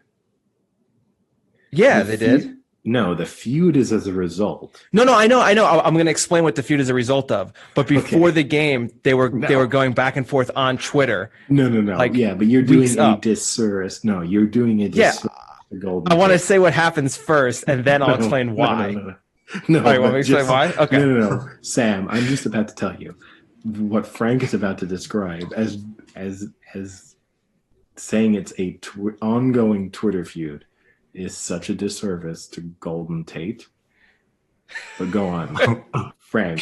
Yeah, they did. No, the feud is as a result. No, I know. I'm going to explain what the feud is a result of. But before the game, they were going back and forth on Twitter. No. Like, yeah, but you're doing a disservice. No, you're doing a disservice. Yeah, I want to say what happens first, and then I'll explain why. No. Oh, you want me to explain why? Okay. No. Sam, I'm just about to tell you what Frank is about to describe as saying it's a ongoing Twitter feud is such a disservice to Golden Tate. But go on. Frank,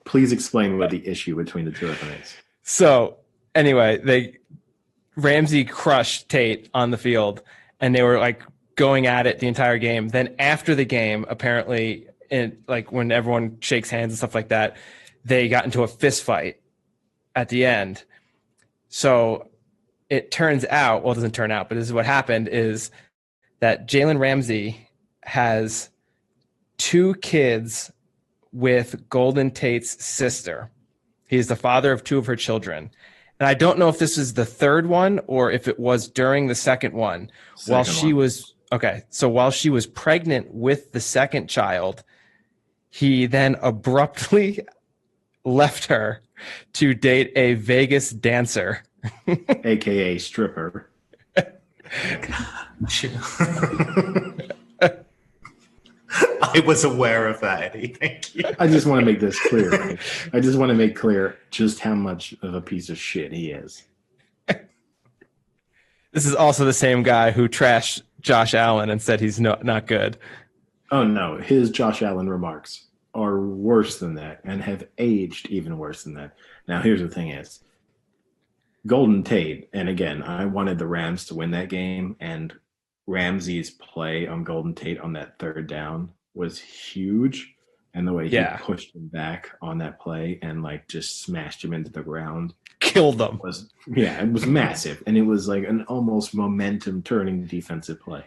please explain what the issue between the two of them is. So anyway, Ramsey crushed Tate on the field, and they were like going at it the entire game. Then after the game, apparently, when everyone shakes hands and stuff like that, they got into a fist fight at the end. So it turns out, well, it doesn't turn out, but this is what happened is that Jalen Ramsey has 2 kids with Golden Tate's sister. He's the father of 2 of her children. And I don't know if this is the third one or if it was during the second one. While she was pregnant with the second child, he then abruptly left her to date a Vegas dancer. AKA stripper. I was aware of that, Eddie. Thank you. I just want to make this clear. Right? I just want to make clear just how much of a piece of shit he is. This is also the same guy who trashed Josh Allen and said he's not good. Oh, no. His Josh Allen remarks are worse than that and have aged even worse than that. Now, here's the thing is, Golden Tate, and again, I wanted the Rams to win that game, and Ramsey's play on Golden Tate on that third down was huge, and the way he pushed him back on that play and just smashed him into the ground, killed them. It was massive, and it was like an almost momentum-turning defensive play.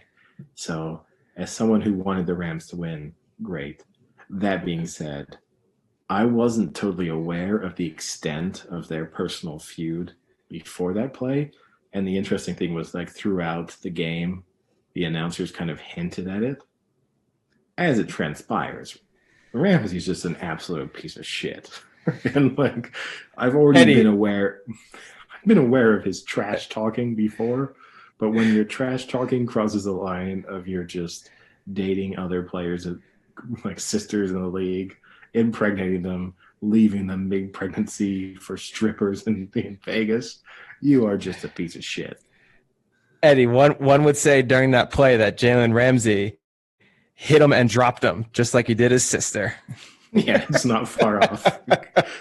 So, as someone who wanted the Rams to win, great. That being said, I wasn't totally aware of the extent of their personal feud before that play, and the interesting thing was throughout the game, the announcers kind of hinted at it. As it transpires, Ramsey's just an absolute piece of shit, and I've already been aware. I've been aware of his trash talking before, but when your trash talking crosses the line of you're just dating other players, sisters in the league, impregnating them, leaving them big pregnancy for strippers in Vegas, you are just a piece of shit. Eddie, one would say during that play that Jalen Ramsey hit him and dropped him, just like he did his sister. Yeah, it's not far off.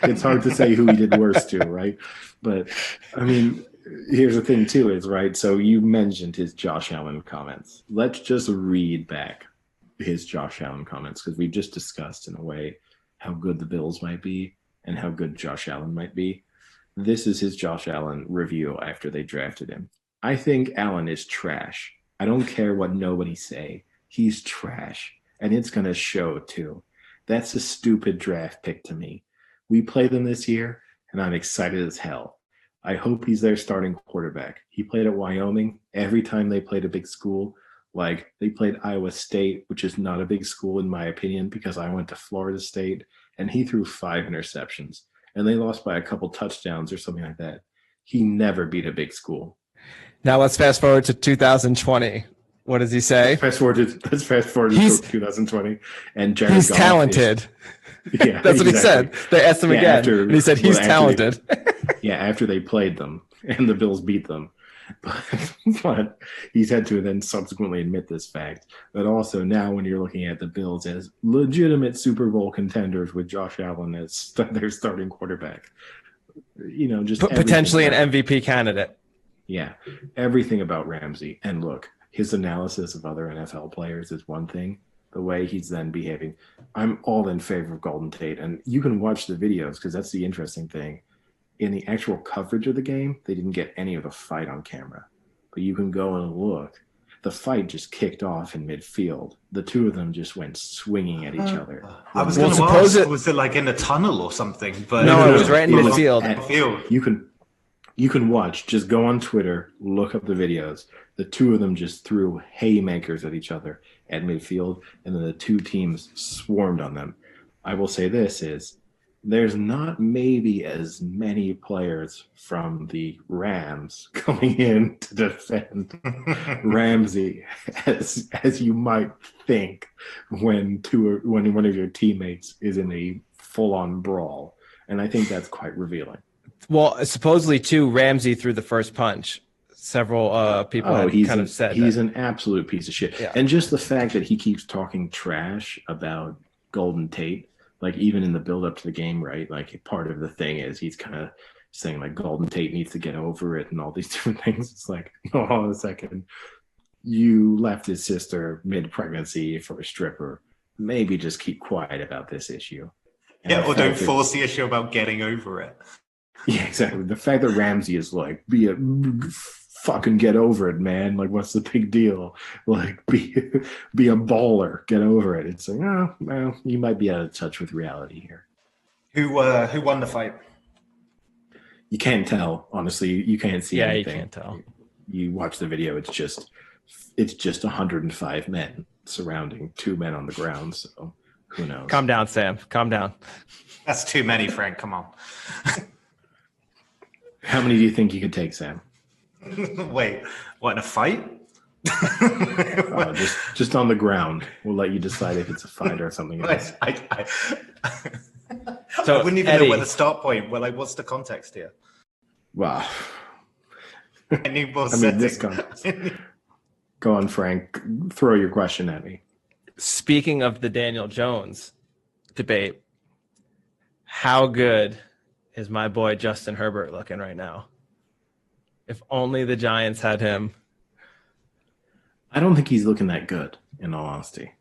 It's hard to say who he did worse to, right? But I mean, here's the thing too, is right. So you mentioned his Josh Allen comments. Let's just read back his Josh Allen comments, because we've just discussed in a way how good the Bills might be and how good Josh Allen might be. This is his Josh Allen review after they drafted him. I think Allen is trash. I don't care what nobody say. He's trash. And it's going to show too. That's a stupid draft pick to me. We play them this year, and I'm excited as hell. I hope he's their starting quarterback. He played at Wyoming. Every time they played a big school, like they played Iowa State, which is not a big school in my opinion, because I went to Florida State, and he threw 5 interceptions, and they lost by a couple touchdowns or something like that. He never beat a big school. Now let's fast forward to 2020. What does he say? Let's fast forward to 2020. And Jared he's Goff talented. Yeah, that's what he said. They asked him again, and he said he's talented. After they played them, and the Bills beat them. But he's had to then subsequently admit this fact. But also now when you're looking at the Bills as legitimate Super Bowl contenders with Josh Allen as their starting quarterback, just potentially an MVP candidate. Yeah, everything about Ramsey. And look, his analysis of other NFL players is one thing. The way he's then behaving, I'm all in favor of Golden Tate. And you can watch the videos, because that's the interesting thing. In the actual coverage of the game, they didn't get any of the fight on camera. But you can go and look. The fight just kicked off in midfield. The two of them just went swinging at each other. I was going to ask, was it like in a tunnel or something? But no, it was right in midfield. You can watch. Just go on Twitter, look up the videos. The two of them just threw haymakers at each other at midfield, and then the two teams swarmed on them. I will say this is, there's not maybe as many players from the Rams coming in to defend Ramsey as you might think when one of your teammates is in a full-on brawl. And I think that's quite revealing. Well, supposedly, too, Ramsey threw the first punch. Several people have kind of said he's an absolute piece of shit. Yeah. And just the fact that he keeps talking trash about Golden Tate, like even in the build-up to the game, right? Like part of the thing is he's kind of saying like Golden Tate needs to get over it and all these different things. It's like, hold on a second. You left his sister mid-pregnancy for a stripper. Maybe just keep quiet about this issue. And or don't force the issue about getting over it. Yeah, exactly. The fact that Ramsey is like, fucking get over it, man. Like, what's the big deal? Like, be a baller. Get over it. It's like, oh, well, you might be out of touch with reality here. Who won the fight? You can't tell. Honestly, you can't see anything. Yeah, you can't tell. You watch the video. It's just 105 men surrounding 2 men on the ground. So who knows? Calm down, Sam. Calm down. That's too many, Frank. Come on. How many do you think you could take, Sam? Wait, what, in a fight? Just on the ground. We'll let you decide if it's a fight or something else. So I wouldn't even know where the start point. Well, like, what's the context here? Wow. This context. Go on, Frank. Throw your question at me. Speaking of the Daniel Jones debate, how good is my boy Justin Herbert looking right now? If only the Giants had him. I don't think he's looking that good, in all honesty.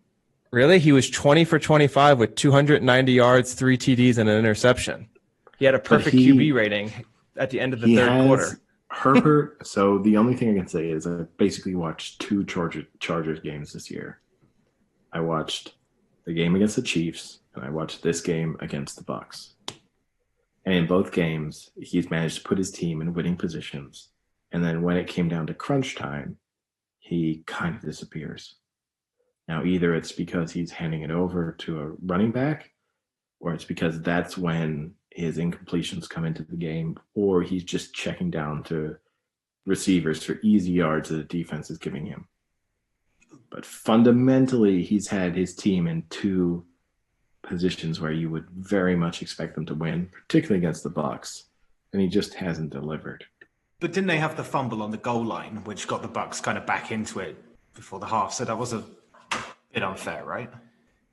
Really? He was 20 for 25 with 290 yards, 3 TDs, and an interception. He had a perfect QB rating at the end of the third quarter. Herbert, so the only thing I can say is I basically watched 2 Chargers games this year. I watched the game against the Chiefs, and I watched this game against the Bucs. And in both games, he's managed to put his team in winning positions. And then when it came down to crunch time, he kind of disappears. Now, either it's because he's handing it over to a running back, or it's because that's when his incompletions come into the game, or he's just checking down to receivers for easy yards that the defense is giving him. But fundamentally, he's had his team in 2 positions where you would very much expect them to win, particularly against the Bucs, and he just hasn't delivered. But didn't they have the fumble on the goal line, which got the Bucs kind of back into it before the half? So that was Bit unfair, right?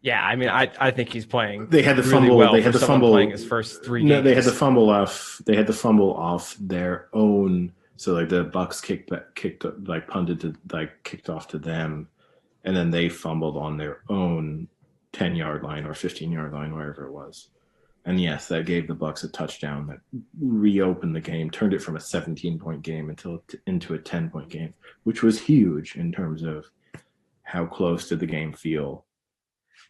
Yeah, I mean, I think he's playing. They had the really fumble. well They had for the someone fumble. playing his first 3 games. No, they had the fumble off. They had the fumble off their own. So like the Bucks kicked like punted to like kicked off to them, and then they fumbled on their own 10-yard line or 15-yard line, wherever it was. And yes, that gave the Bucks a touchdown that reopened the game, turned it from a 17-point game into a 10-point game, which was huge in terms of how close did the game feel.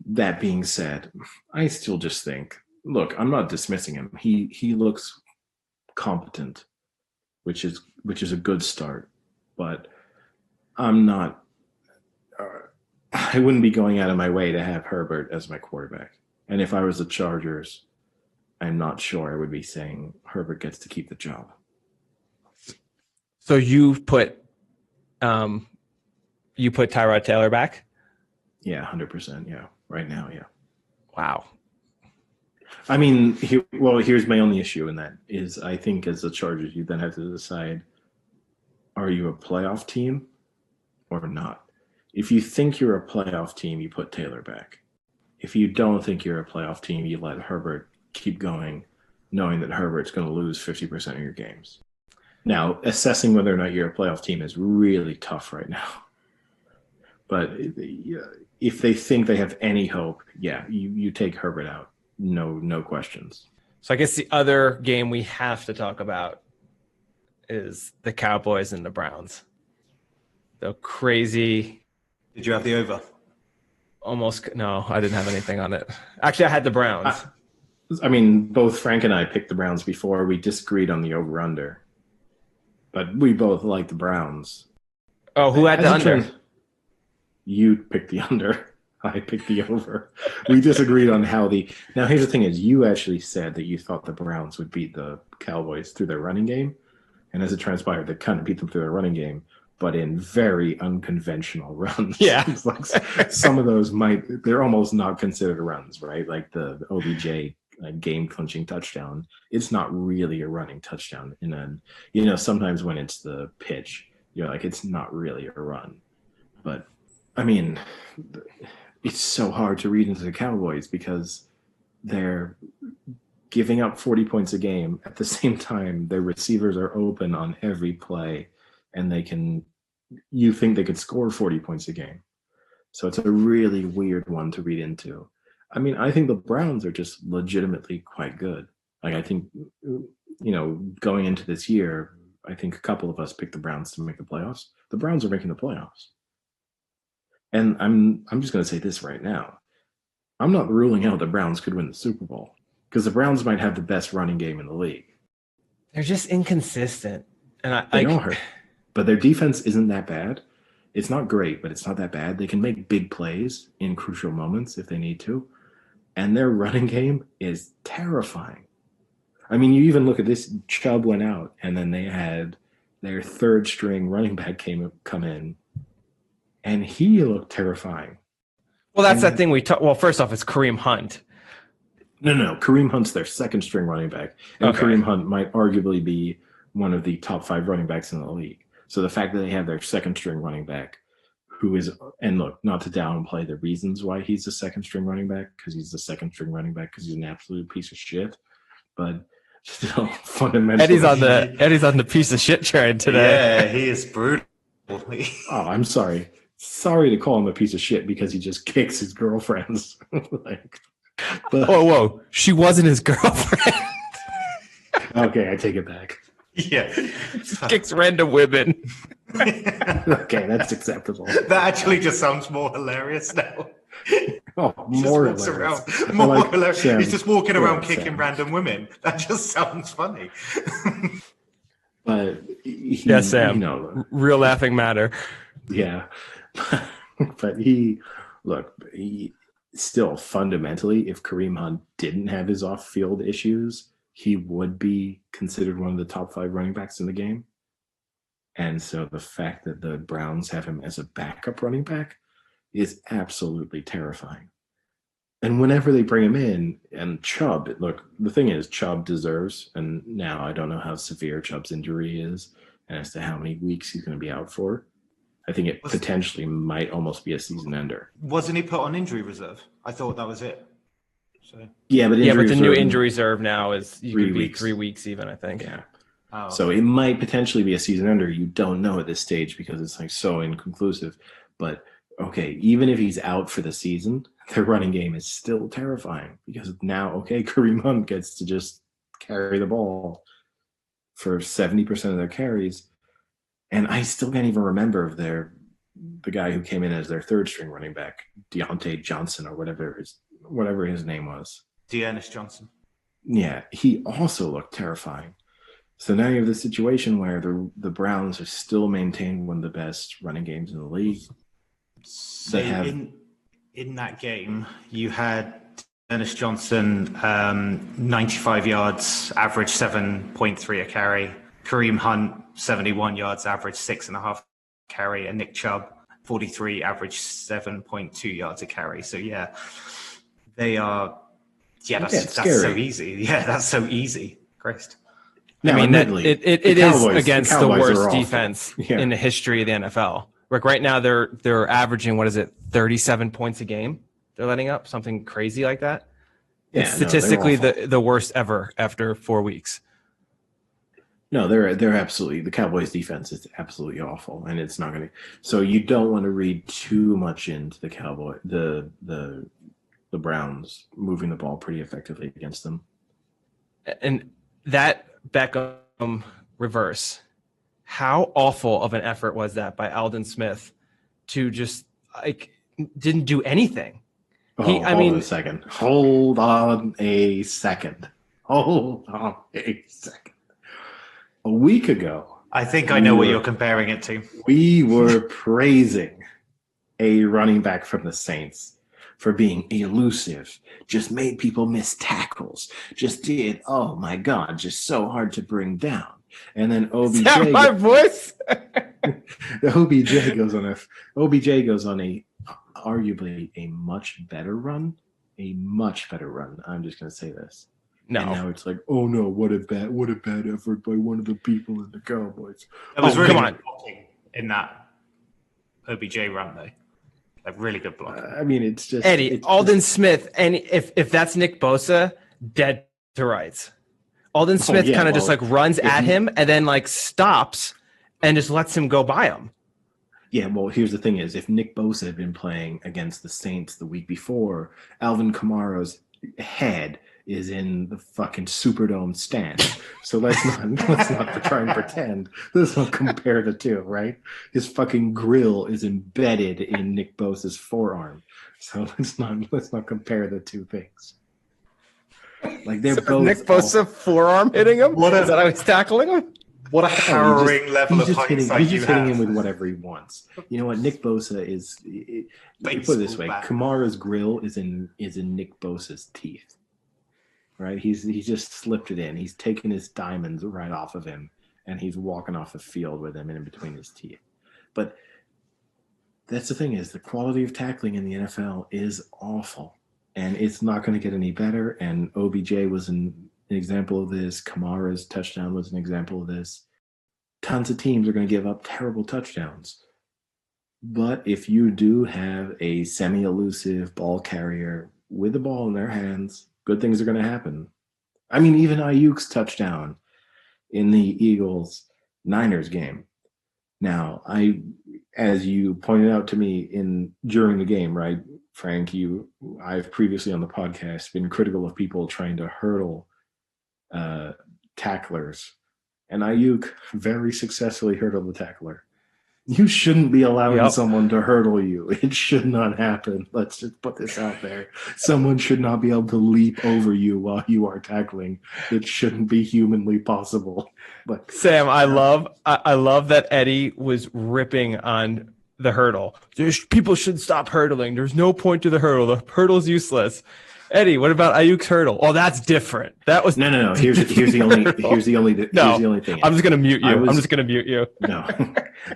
That being said, I still just think, look, I'm not dismissing him. He looks competent, which is a good start, but I'm not. I wouldn't be going out of my way to have Herbert as my quarterback. And if I was the Chargers, I'm not sure I would be saying Herbert gets to keep the job. So you put Tyrod Taylor back? Yeah, 100%. Yeah, right now, yeah. Wow. I mean, here's my only issue in that is I think as the Chargers, you then have to decide, are you a playoff team or not? If you think you're a playoff team, you put Taylor back. If you don't think you're a playoff team, you let Herbert keep going, knowing that Herbert's going to lose 50% of your games. Now, assessing whether or not you're a playoff team is really tough right now. But if they think they have any hope, yeah, you take Herbert out. No questions. So I guess the other game we have to talk about is the Cowboys and the Browns. The crazy. Did you have the over? Almost. No, I didn't have anything on it. Actually, I had the Browns. I mean, both Frank and I picked the Browns before. We disagreed on the over-under. But we both like the Browns. Oh, who had the under? You picked the under. I picked the over. We disagreed on how the... Now, here's the thing is, you actually said that you thought the Browns would beat the Cowboys through their running game. And as it transpired, they kind of beat them through their running game, but in very unconventional runs. Yeah. It's like some of those they're almost not considered runs, right? Like the OBJ game-clinching touchdown. It's not really a running touchdown. Sometimes when it's the pitch, you're like, it's not really a run. But, I mean... It's so hard to read into the Cowboys because they're giving up 40 points a game. At the same time, their receivers are open on every play, and you think they could score 40 points a game. So it's a really weird one to read into. I mean, I think the Browns are just legitimately quite good. Like, I think, going into this year, I think a couple of us picked the Browns to make the playoffs. The Browns are making the playoffs. And I'm just going to say this right now. I'm not ruling out the Browns could win the Super Bowl because the Browns might have the best running game in the league. They're just inconsistent. And they don't hurt. But their defense isn't that bad. It's not great, but it's not that bad. They can make big plays in crucial moments if they need to. And their running game is terrifying. I mean, you even look at this, Chubb went out, and then they had their third string running back come in. And he looked terrifying. Well, that's that thing we talked. Well, first off, it's Kareem Hunt. No. Kareem Hunt's their second string running back. And okay. Kareem Hunt might arguably be one of the top 5 running backs in the league. So the fact that they have their second string running back, who is, and look, not to downplay the reasons why he's the second string running back, because he's the second string running back because he's an absolute piece of shit. But still, fundamentally. Eddie's on the piece of shit train today. Yeah, he is brutal. Oh, I'm sorry. Sorry to call him a piece of shit because he just kicks his girlfriends. Whoa. She wasn't his girlfriend. Okay, I take it back. Yeah. Kicks random women. Okay, that's acceptable. That actually just sounds more hilarious now. Oh, more hilarious. Hilarious. He's just walking around kicking random women. That just sounds funny. But Sam. Real laughing matter. Yeah. But he still fundamentally, if Kareem Hunt didn't have his off-field issues, he would be considered one of the top 5 running backs in the game. And so the fact that the Browns have him as a backup running back is absolutely terrifying. And whenever they bring him in, and Chubb, the thing is, Chubb deserves, and now I don't know how severe Chubb's injury is and as to how many weeks he's going to be out for. I think it potentially might almost be a season ender. Wasn't he put on injury reserve? I thought that was it. So But the new injury reserve now is you could be 3 weeks even, I think. Yeah. Oh. So it might potentially be a season ender. You don't know at this stage because it's like so inconclusive. But okay, even if he's out for the season, their running game is still terrifying because now, okay, Kareem Hunt gets to just carry the ball for 70% of their carries. And I still can't even remember the guy who came in as their third string running back, Deontay Johnson or whatever his name was. Dearness Johnson. Yeah, he also looked terrifying. So now you have the situation where the Browns are still maintained one of the best running games in the league. So in that game, you had Ernest Johnson, 95 yards, average 7.3 a carry. Kareem Hunt, 71 yards, average 6.5 carry. And Nick Chubb, 43, average 7.2 yards a carry. So yeah, they are. Yeah, that's so easy. Yeah, that's so easy. Christ. Now, I mean, it is against the worst defense in the history of the NFL. Like right now, they're averaging, 37 points a game. They're letting up something crazy like that. Yeah, it's statistically the worst ever after 4 weeks. No, they're absolutely, the Cowboys defense is absolutely awful, and it's not going to. So you don't want to read too much into the Browns moving the ball pretty effectively against them. And that Beckham reverse, how awful of an effort was that by Aldon Smith to just didn't do anything. Hold on a second. A week ago, I think I know what you're comparing it to. We were praising a running back from the Saints for being elusive, just made people miss tackles, just did, oh my God, just so hard to bring down. And then OBJ. Is that my voice? OBJ goes on a arguably a much better run. I'm just going to say this. No. And now it's like, oh no, what a bad effort by one of the people in the Cowboys. It was really good blocking in that OBJ run, though. A really good block. I mean, it's just Eddie Aldon Smith, and if that's Nick Bosa, dead to rights. Aldon Smith kind of just runs at him and then stops and just lets him go by him. Yeah, well, here's the thing: is if Nick Bosa had been playing against the Saints the week before, Alvin Kamara's head is in the fucking Superdome stand. So let's not try and pretend. Let's not compare the two, right? His fucking grill is embedded in Nick Bosa's forearm. So let's not compare the two things. Like they're both Nick Bosa forearm hitting him? Is that how he's tackling him? What a harrowing level of hindsight he's just hitting him with whatever he wants. You know what? Nick Bosa is. You put it this way: Kamara's grill is in Nick Bosa's teeth. Right? He's just slipped it in. He's taken his diamonds right off of him, and he's walking off the field with them in between his teeth. But that's the thing: is the quality of tackling in the NFL is awful, and it's not going to get any better. And OBJ was an example of this. Kamara's touchdown was an example of this. Tons of teams are going to give up terrible touchdowns. But if you do have a semi-elusive ball carrier with the ball in their hands, good things are going to happen. I mean, even Ayuk's touchdown in the Eagles-Niners game. Now, as you pointed out to me during the game, right, Frank, I've previously on the podcast been critical of people trying to hurdle tacklers, and Ayuk very successfully hurdled the tackler. You shouldn't be allowing someone to hurdle you. It should not happen. Let's just put this out there. Someone should not be able to leap over you while you are tackling. It shouldn't be humanly possible. But Sam, I love that Eddie was ripping on the hurdle. People should stop hurdling. There's no point to the hurdle. The hurdle's useless. Eddie, what about Ayuk's hurdle? Oh, that's different. That was no. Here's the only thing. I'm just gonna mute you. No.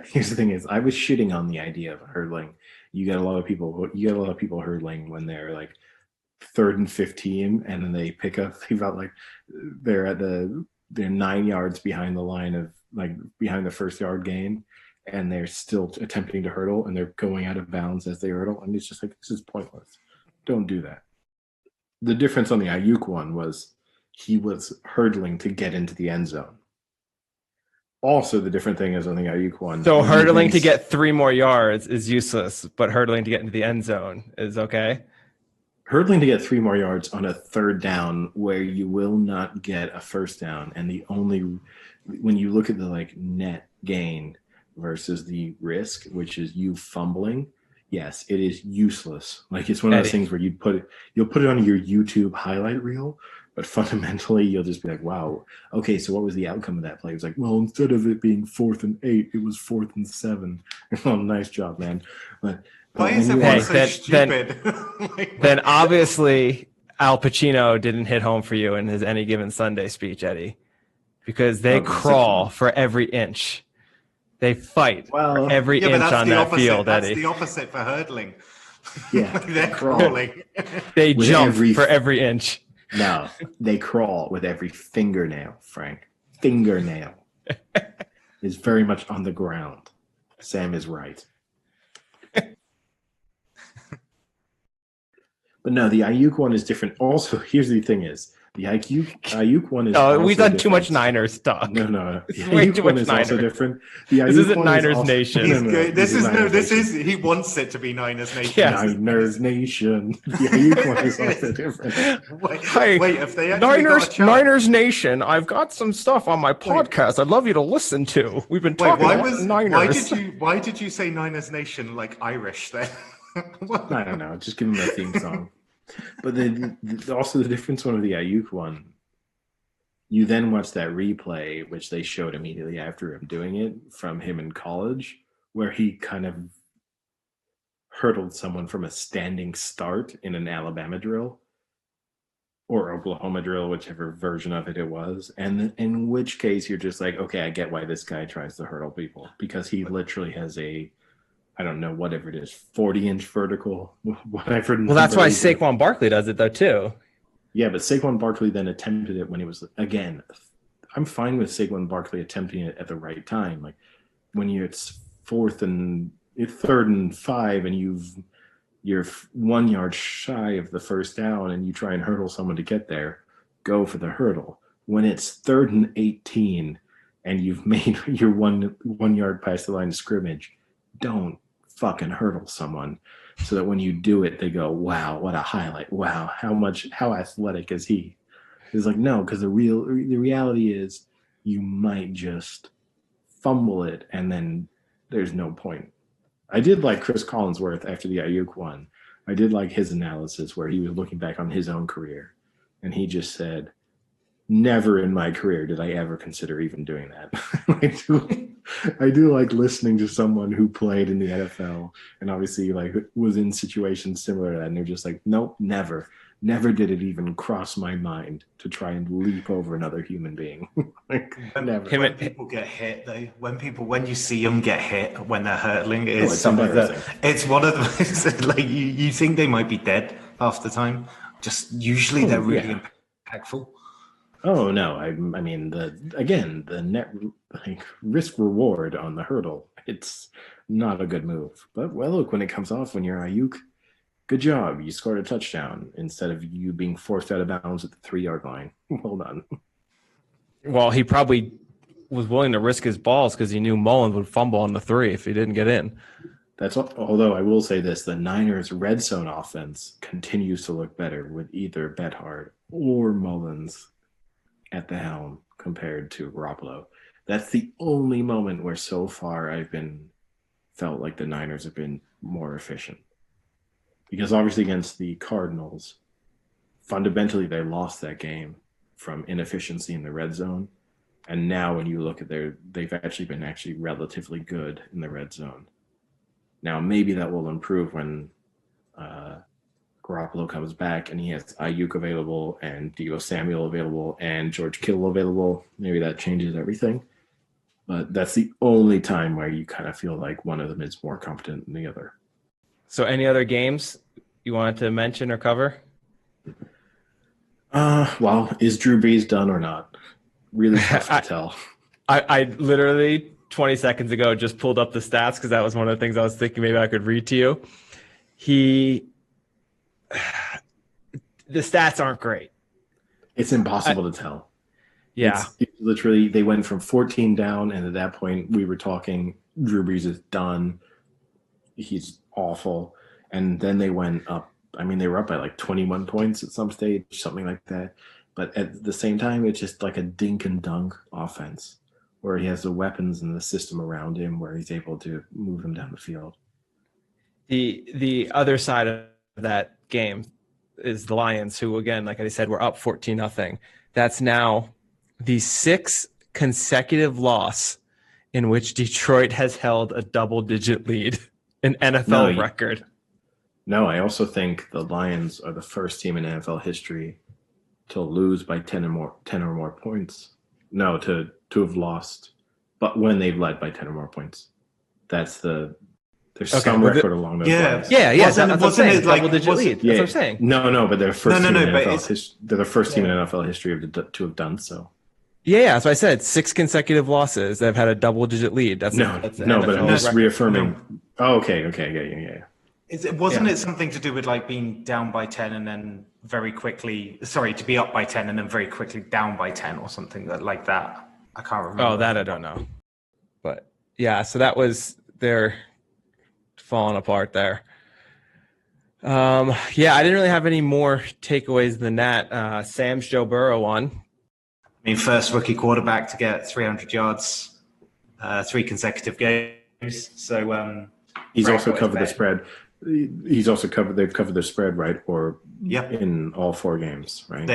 Here's the thing: is I was shitting on the idea of hurdling. You get a lot of people hurdling when they're like 3rd and 15, and then they pick up. They felt like they're 9 yards behind the line of behind the first yard gain, and they're still attempting to hurdle, and they're going out of bounds as they hurdle, and it's just like, this is pointless. Don't do that. The difference on the Ayuk one was he was hurdling to get into the end zone. Also, the different thing is on the Ayuk one. So hurdling to get 3 more yards is useless, but hurdling to get into the end zone is okay? Hurdling to get 3 more yards on a third down where you will not get a first down, and when you look at the like net gain versus the risk, which is you fumbling, yes, it is useless. Like it's one of those things where you'll put it on your YouTube highlight reel, but fundamentally you'll just be like, wow, okay, so what was the outcome of that play? It was like, well, instead of it being 4th and 8, it was 4th and 7. Oh, nice job, man. But why is everyone so stupid? Then obviously Al Pacino didn't hit home for you in his Any Given Sunday speech, Eddie, because they crawl for every inch. They fight for every inch on that field, Eddie. That's the opposite for hurdling. Yeah, they're crawling. They jump for every inch. No, they crawl with every fingernail, Frank. Fingernail is very much on the ground. Sam is right. But no, the Ayuk one is different. Also, here's the thing is, the Ayuk one is we've done too much Niners talk. No. The Ayuk one is also different. This isn't Niners Nation. He wants it to be Niners Nation. Yes. Niners Nation. The Ayuk one is also different. Wait, if they actually Niners Nation, I've got some stuff on my podcast I'd love you to listen to. We've been talking about Niners. Why did you say Niners Nation like Irish then? I don't know. Just give him a theme song. But also the difference one with the Ayuk one, you then watch that replay, which they showed immediately after him doing it from him in college, where he kind of hurdled someone from a standing start in an Alabama drill or Oklahoma drill, whichever version of it was. And in which case you're just like, okay, I get why this guy tries to hurdle people, because he literally has I don't know, whatever it is, 40-inch vertical, whatever. Well, that's why Saquon Barkley does it, though, too. Yeah, but Saquon Barkley then attempted it when it was, again, I'm fine with Saquon Barkley attempting it at the right time. Like, when it's 3rd and 5, and you're 1 yard shy of the first down, and you try and hurdle someone to get there, go for the hurdle. When it's 3rd and 18, and you've made your one yard past the line of scrimmage, don't fucking hurdle someone so that when you do it, they go, wow, what a highlight. Wow, how athletic is he? It's like, no, because the reality is you might just fumble it and then there's no point. I did like Chris Collinsworth after the Ayuk one. I did like his analysis where he was looking back on his own career and he just said, never in my career did I ever consider even doing that. I do like listening to someone who played in the NFL and obviously like was in situations similar to that, and they're just like, nope, never did it even cross my mind to try and leap over another human being. Like, never. When people get hit, though, when you see them get hit when they're hurtling, it's one of those. Like you think they might be dead half the time. Just usually they're really impactful. Oh no! I mean the net risk reward on the hurdle, it's not a good move. But well, look, when it comes off, when you're Ayuk, good job, you scored a touchdown instead of you being forced out of bounds at the 3 yard line. Well done. Well, he probably was willing to risk his balls because he knew Mullins would fumble on the 3 if he didn't get in. Although I will say this, the Niners' red zone offense continues to look better with either Bethard or Mullins at the helm compared to Garoppolo. That's the only moment where so far I've felt like the Niners have been more efficient. Because obviously against the Cardinals, fundamentally they lost that game from inefficiency in the red zone. And now when you look at they've actually been relatively good in the red zone. Now maybe that will improve when Garoppolo comes back and he has Ayuk available and Deebo Samuel available and George Kittle available. Maybe that changes everything. But that's the only time where you kind of feel like one of them is more competent than the other. So any other games you wanted to mention or cover? Well, is Drew Brees done or not? Really tough to tell. I literally 20 seconds ago just pulled up the stats because that was one of the things I was thinking maybe I could read to you. The stats aren't great. It's impossible to tell. Yeah. It's literally, they went from 14 down, and at that point we were talking Drew Brees is done. He's awful. And then they went up. I mean, they were up by like 21 points at some stage, something like that. But at the same time, it's just like a dink and dunk offense where he has the weapons and the system around him where he's able to move them down the field. The other side of that game is the Lions, who, again, like I said, were up 14-0. That's now the 6th consecutive loss in which Detroit has held a double-digit lead, an NFL record. No, I also think the Lions are the first team in NFL history to lose by 10 or more points. No, to have lost, but when they've led by 10 or more points. There's some record along those lines. Yeah. Wasn't it like double-digit lead? That's what I'm saying. No, but they're the first team in NFL they're the first team in NFL history to have done so. Yeah, so I said 6 consecutive losses that have had a double-digit lead. But I'm just reaffirming. No. Oh, okay, yeah. Wasn't it something to do with like being down by 10 and then to be up by 10 and then very quickly down by 10 or something like that? I can't remember. Oh, that I don't know. But yeah, so that was their falling apart there. I didn't really have any more takeaways than that. Sam's Joe Burrow won. I mean, first rookie quarterback to get 300 yards, 3 consecutive games. So he's also covered the spread. They've covered the spread, right? Or in all 4 games, right?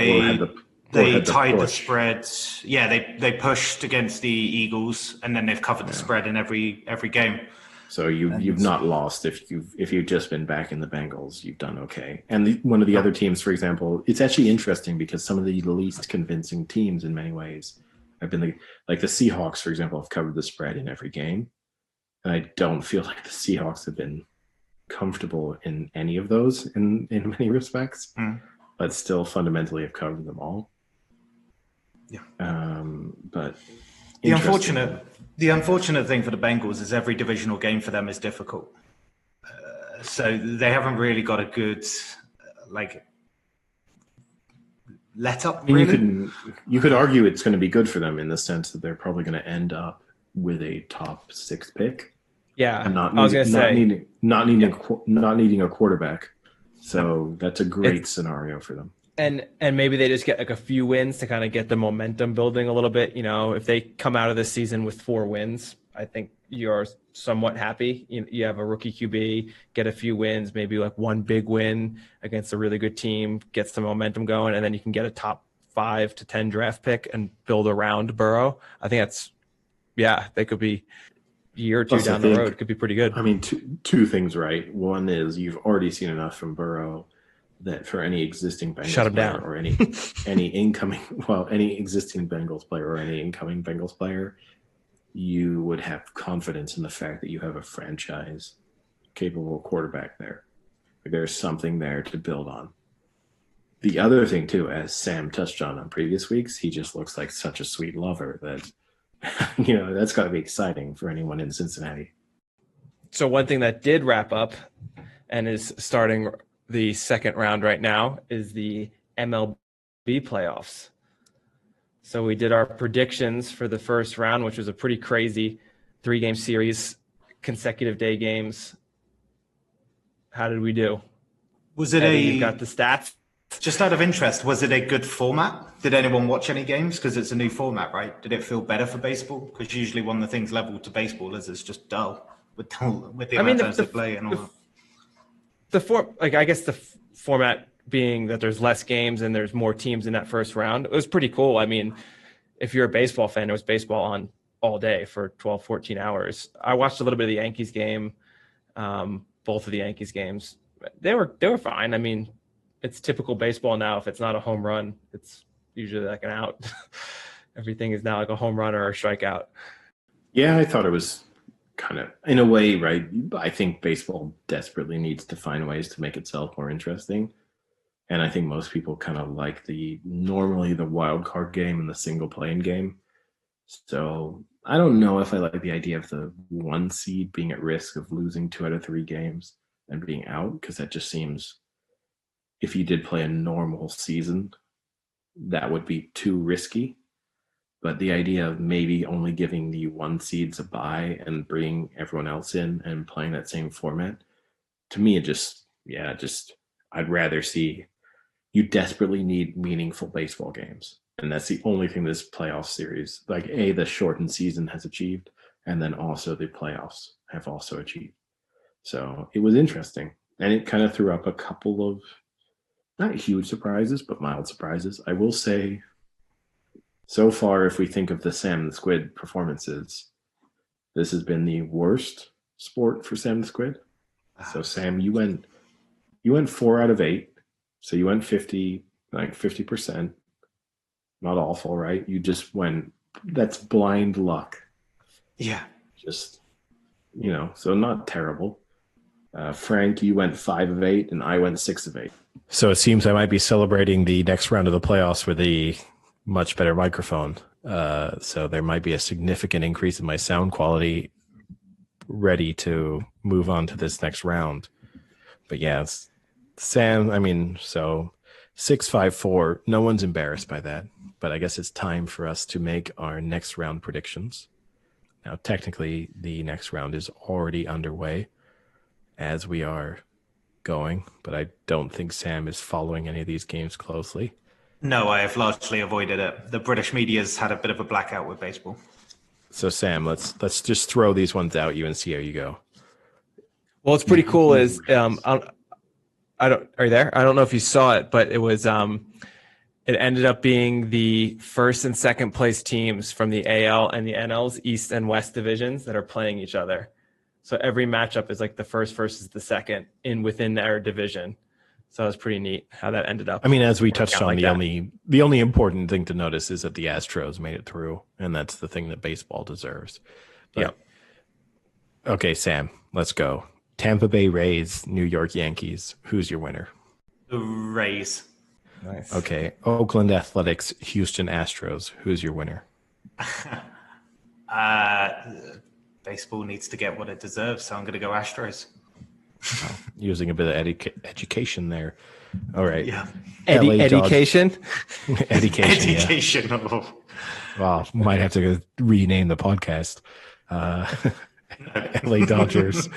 They tied the spread. Yeah, they pushed against the Eagles, and then they've covered the spread in every game. So you've not lost if you've just been back in the Bengals. You've done okay. And one of the other teams, for example, it's actually interesting because some of the least convincing teams in many ways have been like the Seahawks, for example, have covered the spread in every game, and I don't feel like the Seahawks have been comfortable in any of those in many respects, but still fundamentally have covered them all. Yeah. But the unfortunate thing for the Bengals is every divisional game for them is difficult. So they haven't really got a good let up. I mean, you could argue it's going to be good for them in the sense that they're probably going to end up with a top 6 pick. Yeah, and not needing a quarterback. So that's a great scenario for them. And maybe they just get like a few wins to kind of get the momentum building a little bit. You know, if they come out of this season with 4 wins, I think you're somewhat happy. You have a rookie QB, get a few wins, maybe like 1 big win against a really good team, get some momentum going, and then you can get a top 5 to 10 draft pick and build around Burrow. I think they could be year or two down the road could be pretty good. I mean, two things, right? One is you've already seen enough from Burrow that for any existing Bengals player or any existing Bengals player or any incoming Bengals player, you would have confidence in the fact that you have a franchise capable quarterback there. There's something there to build on. The other thing too, as Sam touched on previous weeks, he just looks like such a sweet lover that that's got to be exciting for anyone in Cincinnati. So one thing that did wrap up and is starting the second round right now is the MLB playoffs. So we did our predictions for the first round, which was a pretty crazy 3-game series, consecutive day games. How did we do? Was it you got the stats? Just out of interest, was it a good format? Did anyone watch any games? Because it's a new format, right? Did it feel better for baseball? Because usually one of the things level to baseball is it's just dull with the amount of times they play and all that. I guess the format being that there's less games and there's more teams in that first round, it was pretty cool. I mean, if you're a baseball fan, there was baseball on all day for 12, 14 hours. I watched a little bit of the Yankees game, both of the Yankees games. They were fine. I mean, it's typical baseball now. If it's not a home run, it's usually like an out. Everything is now like a home run or a strikeout. Yeah, I thought it was kind of, in a way, right? I think baseball desperately needs to find ways to make itself more interesting. And I think most people kind of like normally the wild card game and the single playing game. So I don't know if I like the idea of the 1 seed being at risk of losing 2 out of 3 games and being out, because that just seems, if you did play a normal season, that would be too risky. But the idea of maybe only giving the 1 seeds a bye and bringing everyone else in and playing that same format, to me, I'd rather see, you desperately need meaningful baseball games. And that's the only thing this playoff series, like the shortened season has achieved, and then also the playoffs have also achieved. So it was interesting. And it kind of threw up a couple of not huge surprises, but mild surprises. I will say, so far, if we think of the Sam the Squid performances, this has been the worst sport for Sam the Squid. So Sam, you went 4 out of 8. So you went 50%. Not awful, right? You just went, that's blind luck. Yeah. Just, so not terrible. Frank, you went 5 of 8 and I went 6 of 8. So it seems I might be celebrating the next round of the playoffs with a much better microphone. So there might be a significant increase in my sound quality, ready to move on to this next round. But yes, Sam, so 6-5-4, no one's embarrassed by that. But I guess it's time for us to make our next round predictions. Now, technically, the next round is already underway as we are going, but I don't think Sam is following any of these games closely. No, I have largely avoided it. The British media's had a bit of a blackout with baseball. So Sam, let's just throw these ones out you and see how you go. Well, what's pretty cool is are you there? I don't know if you saw it, but it was it ended up being the first and second place teams from the AL and the NL's East and West divisions that are playing each other. So every matchup is like the first versus the second within their division. So it was pretty neat how that ended up. As we touched on, the only important thing to notice is that the Astros made it through, and that's the thing that baseball deserves. Yeah. Okay, Sam, let's go. Tampa Bay Rays, New York Yankees. Who's your winner? The Rays. Nice. Okay, Oakland Athletics, Houston Astros. Who's your winner? Baseball needs to get what it deserves, so I'm going to go Astros. Using a bit of education there. All right. Yeah. Education? Education. Education. Yeah. Oh. Well, might have to rename the podcast. LA Dodgers.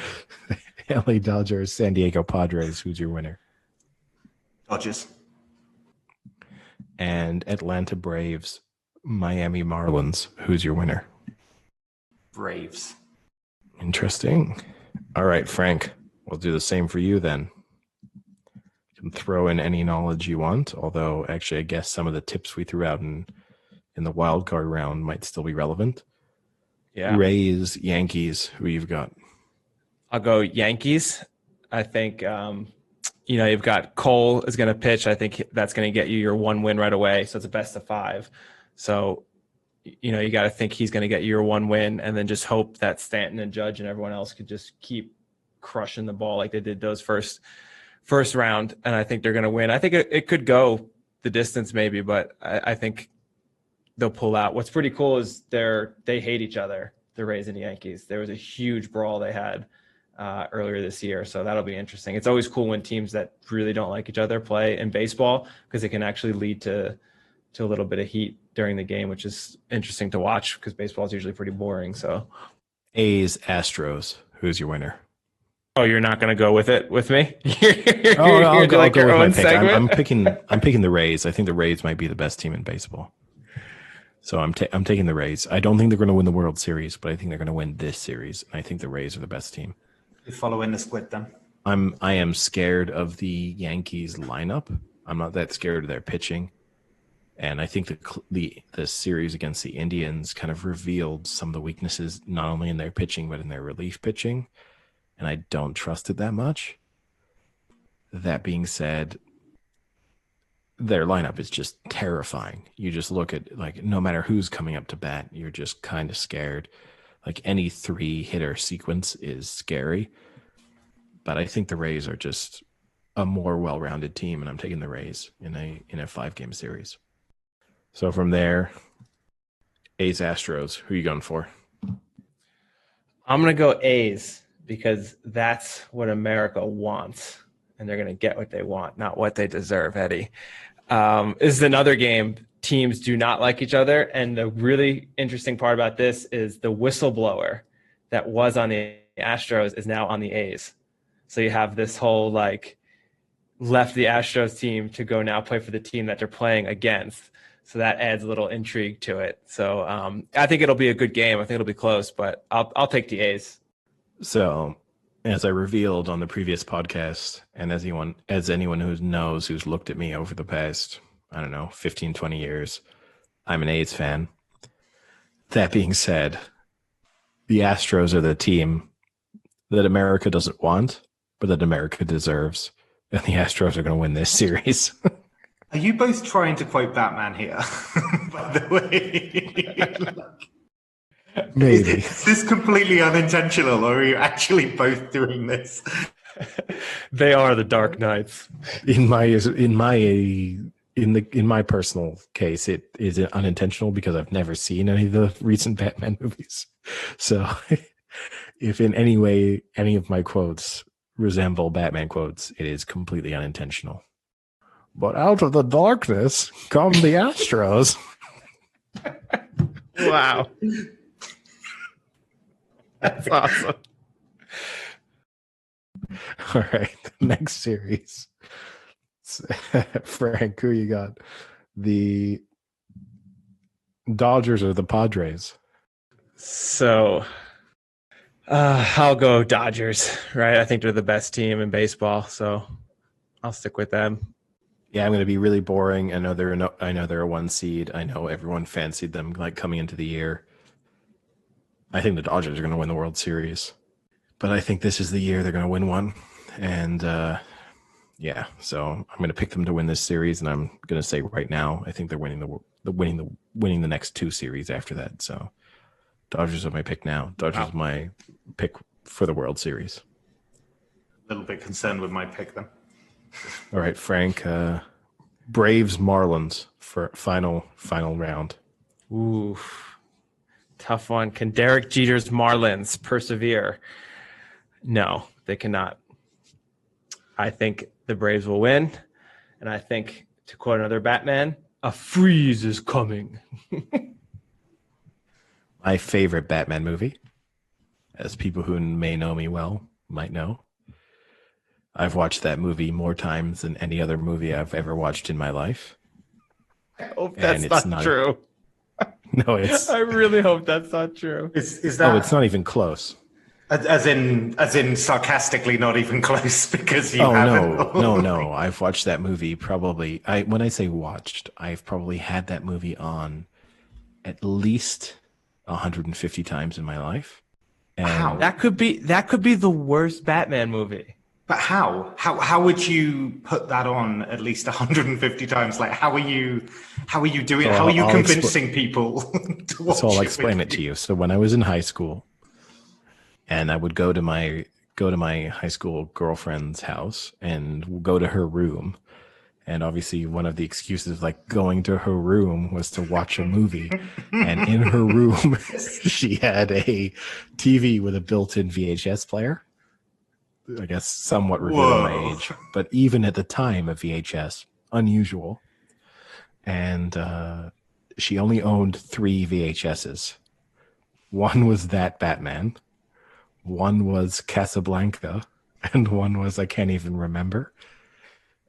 LA Dodgers, San Diego Padres. Who's your winner? Dodgers. And Atlanta Braves, Miami Marlins. Who's your winner? Braves. Interesting. All right, Frank. We'll do the same for you then. You can throw in any knowledge you want, although actually I guess some of the tips we threw out in the wild card round might still be relevant. Yeah. Rays, Yankees, who you've got? I'll go Yankees. I think, you've got Cole is going to pitch. I think that's going to get you your 1 win right away. So it's a best of 5. So, you got to think he's going to get you your 1 win and then just hope that Stanton and Judge and everyone else could just keep crushing the ball like they did those first round. And I think they're going to win. I think it could go the distance maybe, but I think they'll pull out. What's pretty cool is they hate each other, the Rays and the Yankees. There was a huge brawl they had earlier this year. So that'll be interesting. It's always cool when teams that really don't like each other play in baseball because it can actually lead to a little bit of heat during the game, which is interesting to watch because baseball is usually pretty boring. So A's, Astros. Who's your winner? Oh, you're not going to go with it with me? I'll go with my pick. Segment? I'm picking the Rays. I think the Rays might be the best team in baseball. So I'm taking the Rays. I don't think they're going to win the World Series, but I think they're going to win this series. And I think the Rays are the best team. You're following the squid then? I am scared of the Yankees lineup. I'm not that scared of their pitching. And I think the series against the Indians kind of revealed some of the weaknesses, not only in their pitching, but in their relief pitching. And I don't trust it that much. That being said, their lineup is just terrifying. You just look at, no matter who's coming up to bat, you're just kind of scared. Any 3-hitter sequence is scary. But I think the Rays are just a more well-rounded team, and I'm taking the Rays in a 5-game series. So from there, A's, Astros, who are you going for? I'm going to go A's because that's what America wants. And they're going to get what they want, not what they deserve, Eddie. This is another game. Teams do not like each other. And the really interesting part about this is the whistleblower that was on the Astros is now on the A's. So you have this whole like left the Astros team to go now play for the team that they're playing against. So that adds a little intrigue to it. So I think it'll be a good game. I think it'll be close, but I'll take the A's. So, as I revealed on the previous podcast, and as anyone who knows who's looked at me over the past, 15, 20 years, I'm an A's fan. That being said, the Astros are the team that America doesn't want, but that America deserves. And the Astros are going to win this series. Are you both trying to quote Batman here? By the way, maybe. Is this completely unintentional, or are you actually both doing this? They are the Dark Knights. In my personal case, it is unintentional because I've never seen any of the recent Batman movies. So, if in any way any of my quotes resemble Batman quotes, it is completely unintentional. But out of the darkness come the Astros. Wow. That's awesome. All right, next series. Frank, who you got? The Dodgers or the Padres? So I'll go Dodgers, right? I think they're the best team in baseball, so I'll stick with them. Yeah, I'm going to be really boring. I know they're a 1 seed. I know everyone fancied them like coming into the year. I think the Dodgers are going to win the World Series, but I think this is the year they're going to win one. And yeah, so I'm going to pick them to win this series, and I'm going to say right now I think they're winning the next 2 series after that. So Dodgers are my pick now. Dodgers are my pick for the World Series. A little bit concerned with my pick then. All right, Frank. Braves Marlins for final round. Ooh, tough one. Can Derek Jeter's Marlins persevere? No, they cannot. I think the Braves will win, and I think, to quote another Batman, a freeze is coming. My favorite Batman movie, as people who may know me well might know. I've watched that movie more times than any other movie I've ever watched in my life. I hope that's not true. No, it's. I really hope that's not true. Is that? Oh, it's not even close. As in sarcastically, not even close because you haven't. No. I've watched that movie probably. When I say watched, I've probably had that movie on at least 150 times in my life. And How? That could be the worst Batman movie. But how? How would you put that on at least 150 times? Like, how are you doing? So how are you I'll convincing people to watch? So I'll explain it to you. So when I was in high school, and I would go to my high school girlfriend's house and go to her room, and obviously one of the excuses like going to her room was to watch a movie, and in her room she had a TV with a built-in VHS player. I guess somewhat revealing my age, but even at the time of VHS, unusual. And she only owned 3 VHSs. One was that Batman, one was Casablanca, and one was I can't even remember.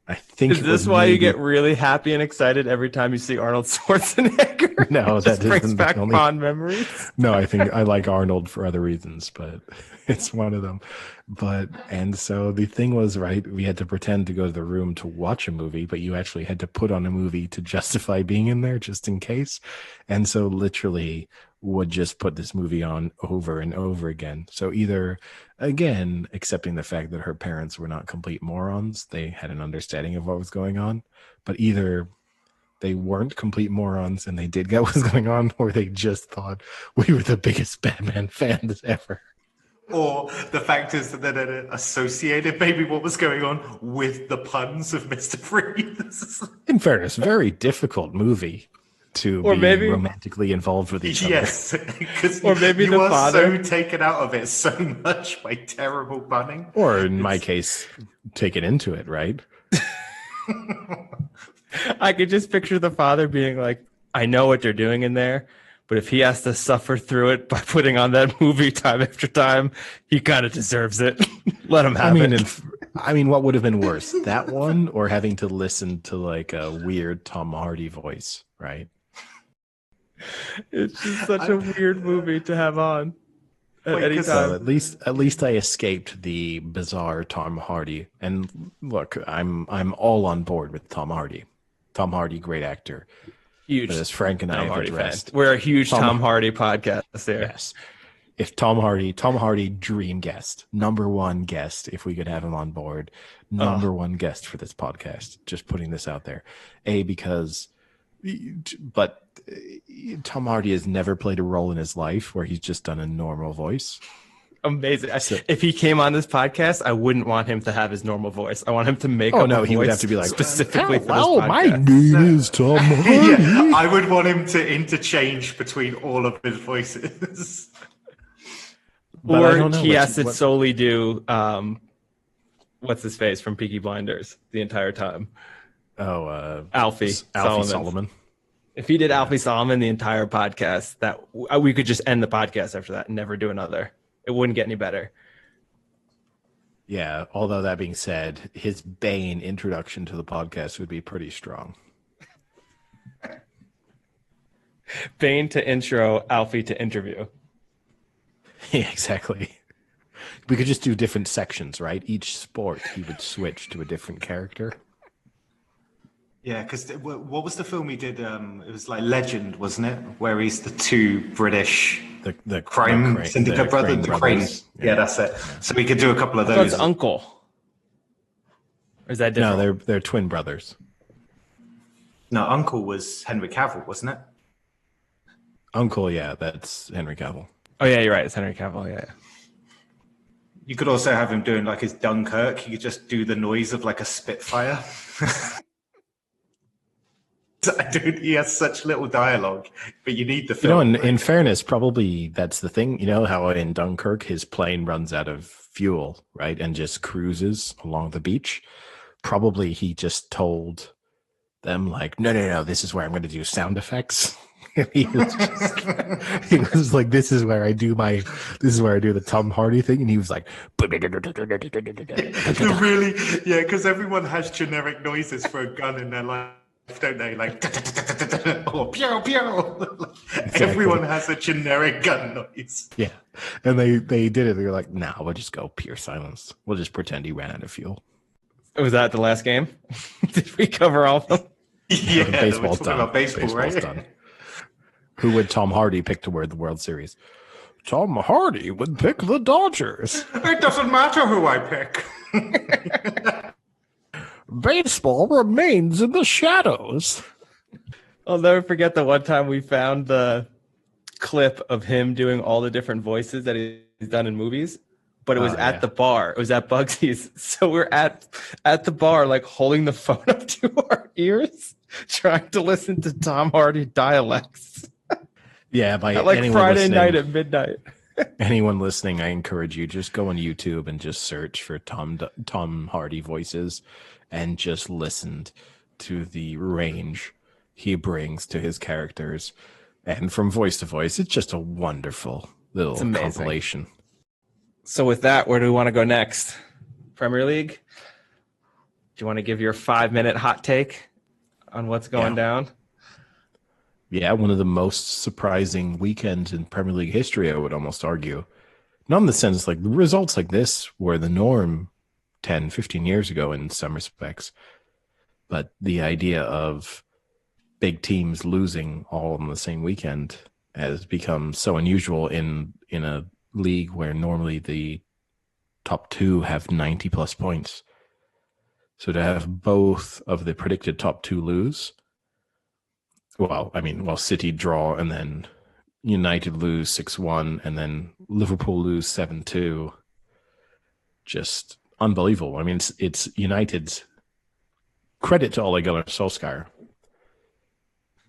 I think. Is this why you get really happy and excited every time you see Arnold Schwarzenegger? No, that brings back only... fond memories. No, I think I like Arnold for other reasons, but it's one of them. And so the thing was, right, we had to pretend to go to the room to watch a movie, but you actually had to put on a movie to justify being in there just in case. And so literally would just put this movie on over and over again. So either, again, accepting the fact that her parents were not complete morons, they had an understanding of what was going on, but either they weren't complete morons and they did get what was going on, or they just thought we were the biggest Batman fans ever. Or the fact is that it associated maybe what was going on with the puns of Mr. Freeze. In fairness, very difficult movie. to Or be maybe- romantically involved with each other. Yes, because Or maybe you the are father- so taken out of it so much by terrible bunning. Or in my case, taken into it, right? I could just picture the father being like, I know what they're doing in there, but if he has to suffer through it by putting on that movie time after time, he kind of deserves it. Let him have it. I mean, what would have been worse, that one or having to listen to like a weird Tom Hardy voice, right? It's just such a weird movie to have on at Wait, any 'cause, time. So at least I escaped the bizarre Tom Hardy. And look, I'm all on board with Tom Hardy. Tom Hardy, great actor. Huge But as Frank and I Tom have Hardy addressed, fan. We're a huge Tom- Tom Hardy podcast there. yes. If Tom Hardy, dream guest, number one guest, if we could have him on board, number one guest for this podcast. Just putting this out there. But Tom Hardy has never played a role in his life where he's just done a normal voice. Amazing. If he came on this podcast, I wouldn't want him to have his normal voice. I want him to make up a he would voice have to be like, specifically for this "Hello, podcast. my name is Tom Hardy." Yeah, I would want him to interchange between all of his voices. But I Or don't know he what- has to what- solely do what's his face from Peaky Blinders the entire time. Alfie Solomon. If he did Alfie Solomon the entire podcast, that we could just end the podcast after that and never do another. It wouldn't get any better. Yeah, although that being said, his Bane introduction to the podcast would be pretty strong. Bane to intro, Alfie to interview. Yeah, exactly. We could just do different sections, right? Each sport, he would switch to a different character. Yeah, because what was the film he did? It was like Legend, wasn't it? Where he's the two British The crime syndicate brothers. The Crane. brothers. Yeah, that's it. So we could do a couple of So those. it's Uncle. Or is that different? No, they're twin brothers. No, Uncle was Henry Cavill, wasn't it? Uncle, yeah, that's Henry Cavill. Oh, yeah, you're right. It's Henry Cavill. Yeah. You could also have him doing like his Dunkirk. You could just do the noise of like a Spitfire. Dude, he has such little dialogue, but you need the film. In fairness, probably that's the thing. You know how in Dunkirk his plane runs out of fuel, right, and just cruises along the beach. Probably he just told them like, no, this is where I'm going to do sound effects. he was like, this is where I do the Tom Hardy thing, and he was like, Really, yeah, because everyone has generic noises for a gun in their life, don't they? Like, or pew pew. Everyone has a generic gun noise. yeah, and they did it. They were like, nah, we'll just go pure silence. We'll just pretend he ran out of fuel. Was that the last game? Did we cover all of them? Yeah, Baseball's we're talking done. about baseball, Baseball's right? done. Who would Tom Hardy pick to win the World Series? Tom Hardy would pick the Dodgers. It doesn't matter who I pick. Baseball remains in the shadows. I'll never forget the one time we found the clip of him doing all the different voices that he's done in movies, but it was at the bar. It was at Bugsy's. So we're at the bar, like holding the phone up to our ears, trying to listen to Tom Hardy dialects. Yeah, by At like anyone Friday listening, night at midnight. anyone listening, I encourage you, just go on YouTube and just search for Tom Hardy voices and just listen to the range he brings to his characters. And from voice to voice, it's just a wonderful little compilation. So with that, where do we want to go next? Premier League? Do you want to give your 5-minute hot take on what's going down? Yeah, one of the most surprising weekends in Premier League history, I would almost argue. Not in the sense like the results like this were the norm 10, 15 years ago in some respects, but the idea of big teams losing all on the same weekend has become so unusual in a league where normally the top two have 90 plus points. So to have both of the predicted top two lose, City draw and then United lose 6-1 and then Liverpool lose 7-2. Just unbelievable. I mean, it's United's credit to Ole Gunnar Solskjaer.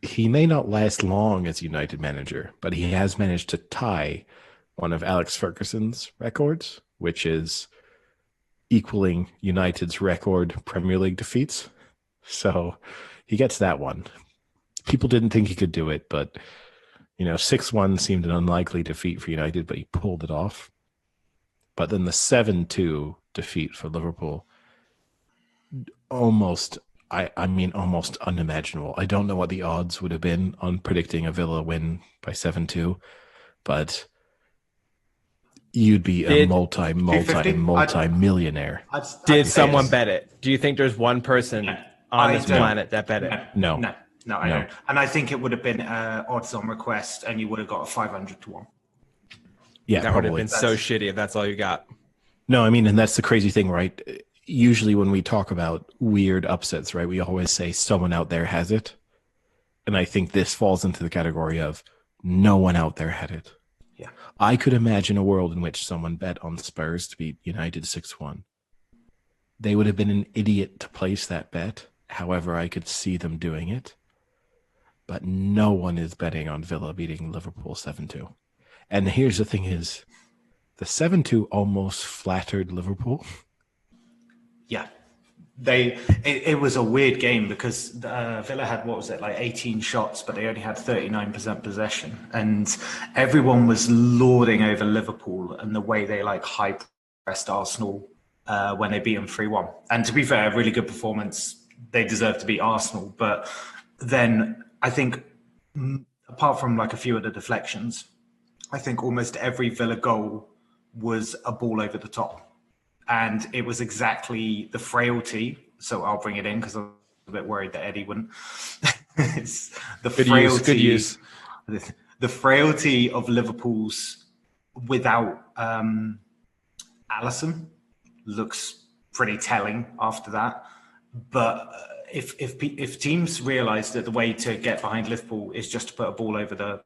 he may not last long as United manager, but he has managed to tie one of Alex Ferguson's records, which is equaling United's record Premier League defeats. So he gets that one. People didn't think he could do it, but 6-1 seemed an unlikely defeat for United, but he pulled it off. But then the 7-2 defeat for Liverpool, almost unimaginable. I don't know what the odds would have been on predicting a Villa win by 7-2, but you'd be a multi-millionaire. Did someone bet it? Do you think there's one person on this planet that bet it? No, I don't. And I think it would have been odds on request, and you would have got a 500 to 1. Yeah, that would have been so shitty if that's all you got. No, I mean, and that's the crazy thing, right? Usually when we talk about weird upsets, right, we always say someone out there has it. And I think this falls into the category of no one out there had it. Yeah. I could imagine a world in which someone bet on Spurs to beat United 6-1. They would have been an idiot to place that bet. However, I could see them doing it. But no one is betting on Villa beating Liverpool 7-2. And here's the thing is, the 7-2 almost flattered Liverpool. Yeah. It was a weird game because Villa had, 18 shots, but they only had 39% possession. And everyone was lording over Liverpool and the way they high-pressed Arsenal when they beat them 3-1. And to be fair, a really good performance. They deserve to beat Arsenal. But then I think, apart from a few of the deflections, I think almost every Villa goal was a ball over the top. And it was exactly the frailty. So I'll bring it in because I'm a bit worried that Eddie wouldn't. It's the frailty. Good use. The frailty of Liverpool's without Alisson looks pretty telling after that. But if teams realise that the way to get behind Liverpool is just to put a ball over the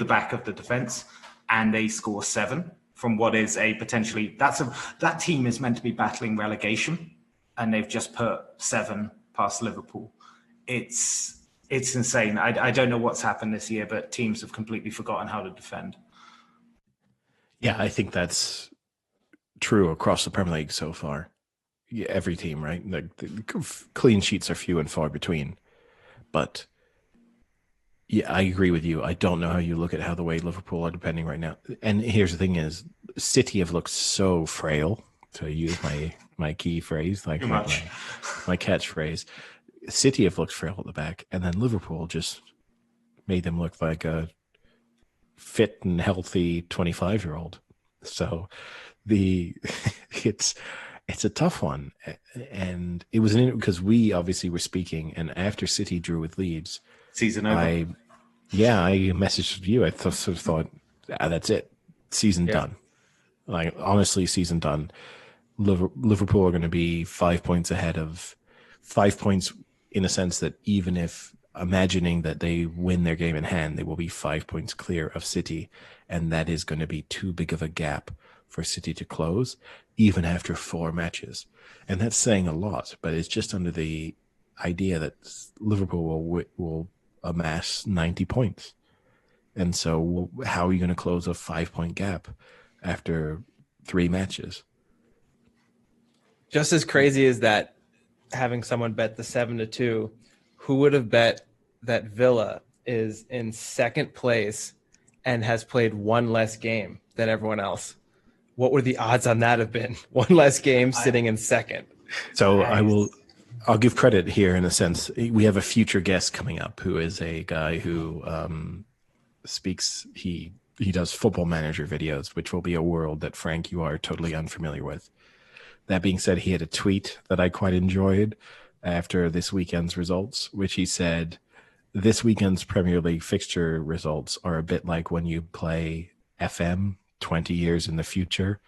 back of the defence, and they score 7 from what is a potentially that team is meant to be battling relegation, and they've just put 7 past Liverpool. It's insane. I don't know what's happened this year, but teams have completely forgotten how to defend. Yeah, I think that's true across the Premier League so far. Yeah, every team, right? The clean sheets are few and far between. But yeah, I agree with you. I don't know how you look at how the way Liverpool are defending right now. And here's the thing is, City have looked so frail, to use my key phrase, my catchphrase. City have looked frail at the back, and then Liverpool just made them look like a fit and healthy 25-year-old. So it's a tough one. And it was because we obviously were speaking, and after City drew with Leeds, season over. I messaged you. I sort of thought, that's it. Season done. Honestly, season done. Liverpool are going to be 5 points ahead of 5 points, in a sense that even if imagining that they win their game in hand, they will be 5 points clear of City. And that is going to be too big of a gap for City to close, even after 4 matches. And that's saying a lot, but it's just under the idea that Liverpool will amass 90 points. And so how are you going to close a 5-point gap after 3 matches? Just as crazy as that, having someone bet the 7-2, who would have bet that Villa is in second place and has played 1 less game than everyone else? What would the odds on that have been? 1 less game sitting in second. So I'll give credit here in a sense. We have a future guest coming up who is a guy who speaks. He does Football Manager videos, which will be a world that, Frank, you are totally unfamiliar with. That being said, he had a tweet that I quite enjoyed after this weekend's results, which he said, this weekend's Premier League fixture results are a bit like when you play FM 20 years in the future,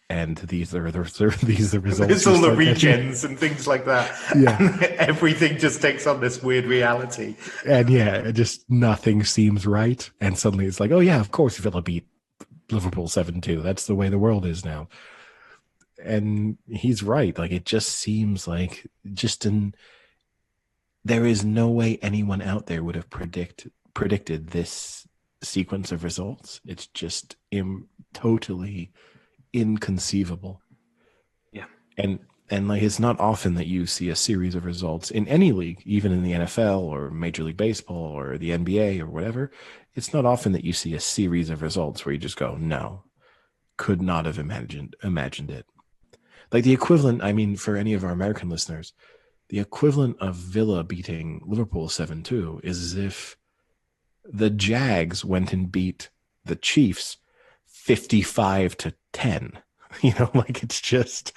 and these are the results. It's all the regens and things like that. Yeah. And everything just takes on this weird reality. And just nothing seems right. And suddenly it's like, oh yeah, of course Villa beat Liverpool 7-2. That's the way the world is now. And he's right. It just seems like just there is no way anyone out there would have predicted this sequence of results. It's just totally inconceivable. Yeah. And like, it's not often that you see a series of results in any league, even in the NFL or Major League Baseball or the NBA or whatever. It's not often that you see a series of results where you just go, no, could not have imagined it. Like the equivalent, I mean, for any of our American listeners, the equivalent of Villa beating Liverpool 7-2 is as if the Jags went and beat the Chiefs 55-10. You know, like it's just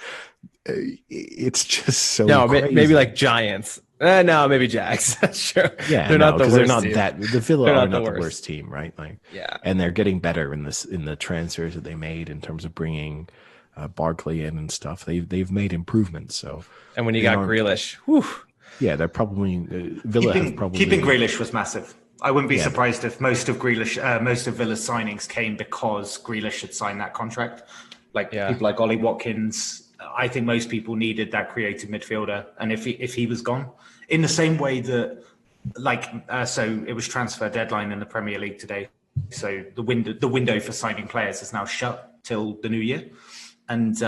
so no, crazy. maybe like Giants. No, maybe Jags. Sure. Yeah, they're not the worst. They're not team. the Villa are not the worst. worst team, right? Like, yeah, and they're getting better in the transfers that they made in terms of bringing Barkley in and stuff. They've made improvements. So, and when you got Grealish, whew. Yeah, they're probably Villa keeping Grealish was massive. I wouldn't be surprised if most of Villa's signings came because Grealish had signed that contract. People like Ollie Watkins, I think most people needed that creative midfielder, and if he was gone, in the same way that so it was transfer deadline in the Premier League today, so the window for signing players is now shut till the new year, and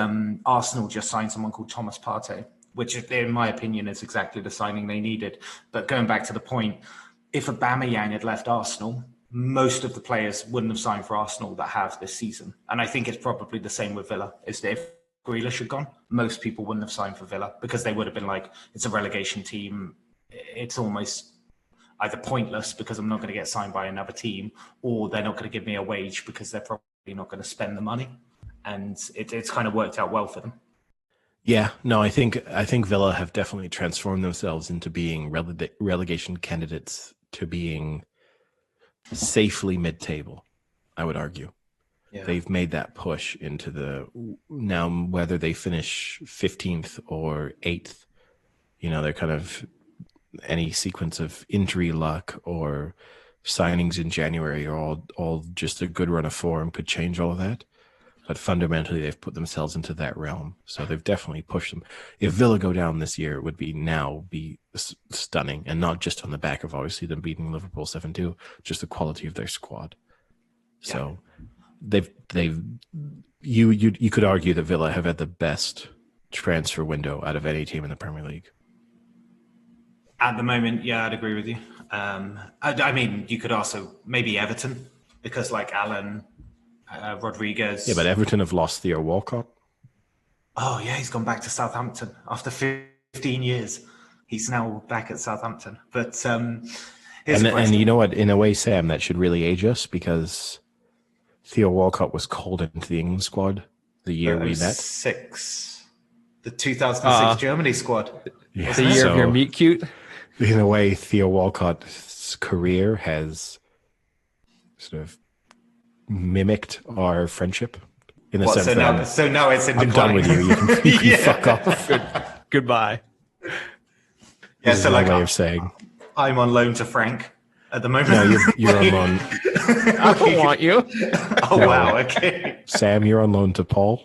Arsenal just signed someone called Thomas Partey, which in my opinion is exactly the signing they needed. But going back to the point, if Aubameyang had left Arsenal, most of the players wouldn't have signed for Arsenal that have this season. And I think it's probably the same with Villa, is that if Grealish had gone, most people wouldn't have signed for Villa because they would have been like, it's a relegation team. It's almost either pointless because I'm not going to get signed by another team, or they're not going to give me a wage because they're probably not going to spend the money. And it's kind of worked out well for them. Yeah, no, I think Villa have definitely transformed themselves into being relegation candidates to being safely mid-table, I would argue. Yeah. They've made that push into now whether they finish 15th or 8th, they're kind of any sequence of injury luck or signings in January are all just a good run of form could change all of that. But fundamentally, they've put themselves into that realm. So they've definitely pushed them. If Villa go down this year, it would be stunning. And not just on the back of, obviously, them beating Liverpool 7-2, just the quality of their squad. Yeah. So you could argue that Villa have had the best transfer window out of any team in the Premier League. At the moment, yeah, I'd agree with you. I mean, you could also maybe Everton, because like Alan... Rodriguez. Yeah, but Everton have lost Theo Walcott. Oh, yeah, he's gone back to Southampton after 15 years. He's now back at Southampton. But and you know what? In a way, Sam, that should really age us because Theo Walcott was called into the England squad the year we met. The 2006 Germany squad. Yeah. The year of your meet cute. In a way, Theo Walcott's career has sort of mimicked our friendship in the sense that so now it's in I'm done with you. You can fuck off. Goodbye. Yeah, so my way of saying I'm on loan to Frank at the moment. No, you're on loan. I don't want you. Oh no. Wow. Okay. Sam, you're on loan to Paul.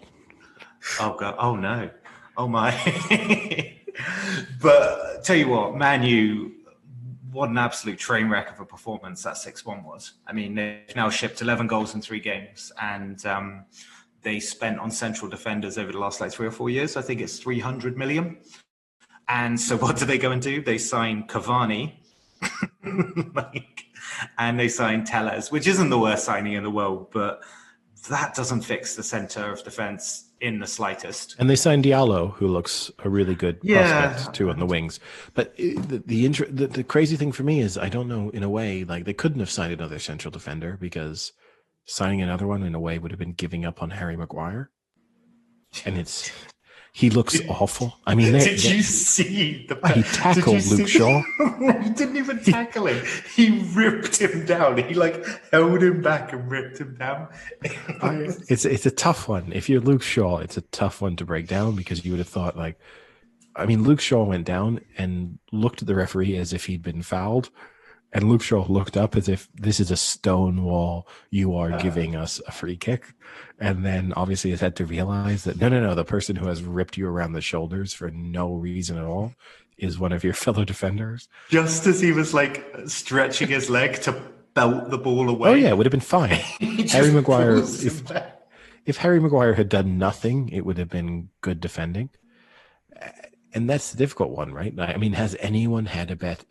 Oh God. Oh no. Oh my. But tell you what, Man U. What an absolute train wreck of a performance that 6-1 was. I mean, they've now shipped 11 goals in 3 games, and they spent on central defenders over the last 3 or 4 years. I think it's 300 million. And so what do they go and do? They sign Cavani, and they sign Tellez, which isn't the worst signing in the world, but that doesn't fix the center of defense in the slightest. And they signed Diallo, who looks a really good prospect too on the wings. But the crazy thing for me is I don't know, in a way, like they couldn't have signed another central defender because signing another one in a way would have been giving up on Harry Maguire. And he looks awful. I mean, did you see he tackled Luke Shaw? He didn't even tackle him. He ripped him down. He held him back and ripped him down. It's a tough one. If you're Luke Shaw, it's a tough one to break down because you would have thought Luke Shaw went down and looked at the referee as if he'd been fouled And Luke Shaw looked up as if this is a stone wall. You are giving us a free kick. And then obviously has had to realize that, no, the person who has ripped you around the shoulders for no reason at all is one of your fellow defenders. Just as he was like stretching his leg to belt the ball away. Oh, yeah, it would have been fine. Harry Maguire, if Harry Maguire had done nothing, it would have been good defending. And that's the difficult one, right? I mean, has anyone had a bet?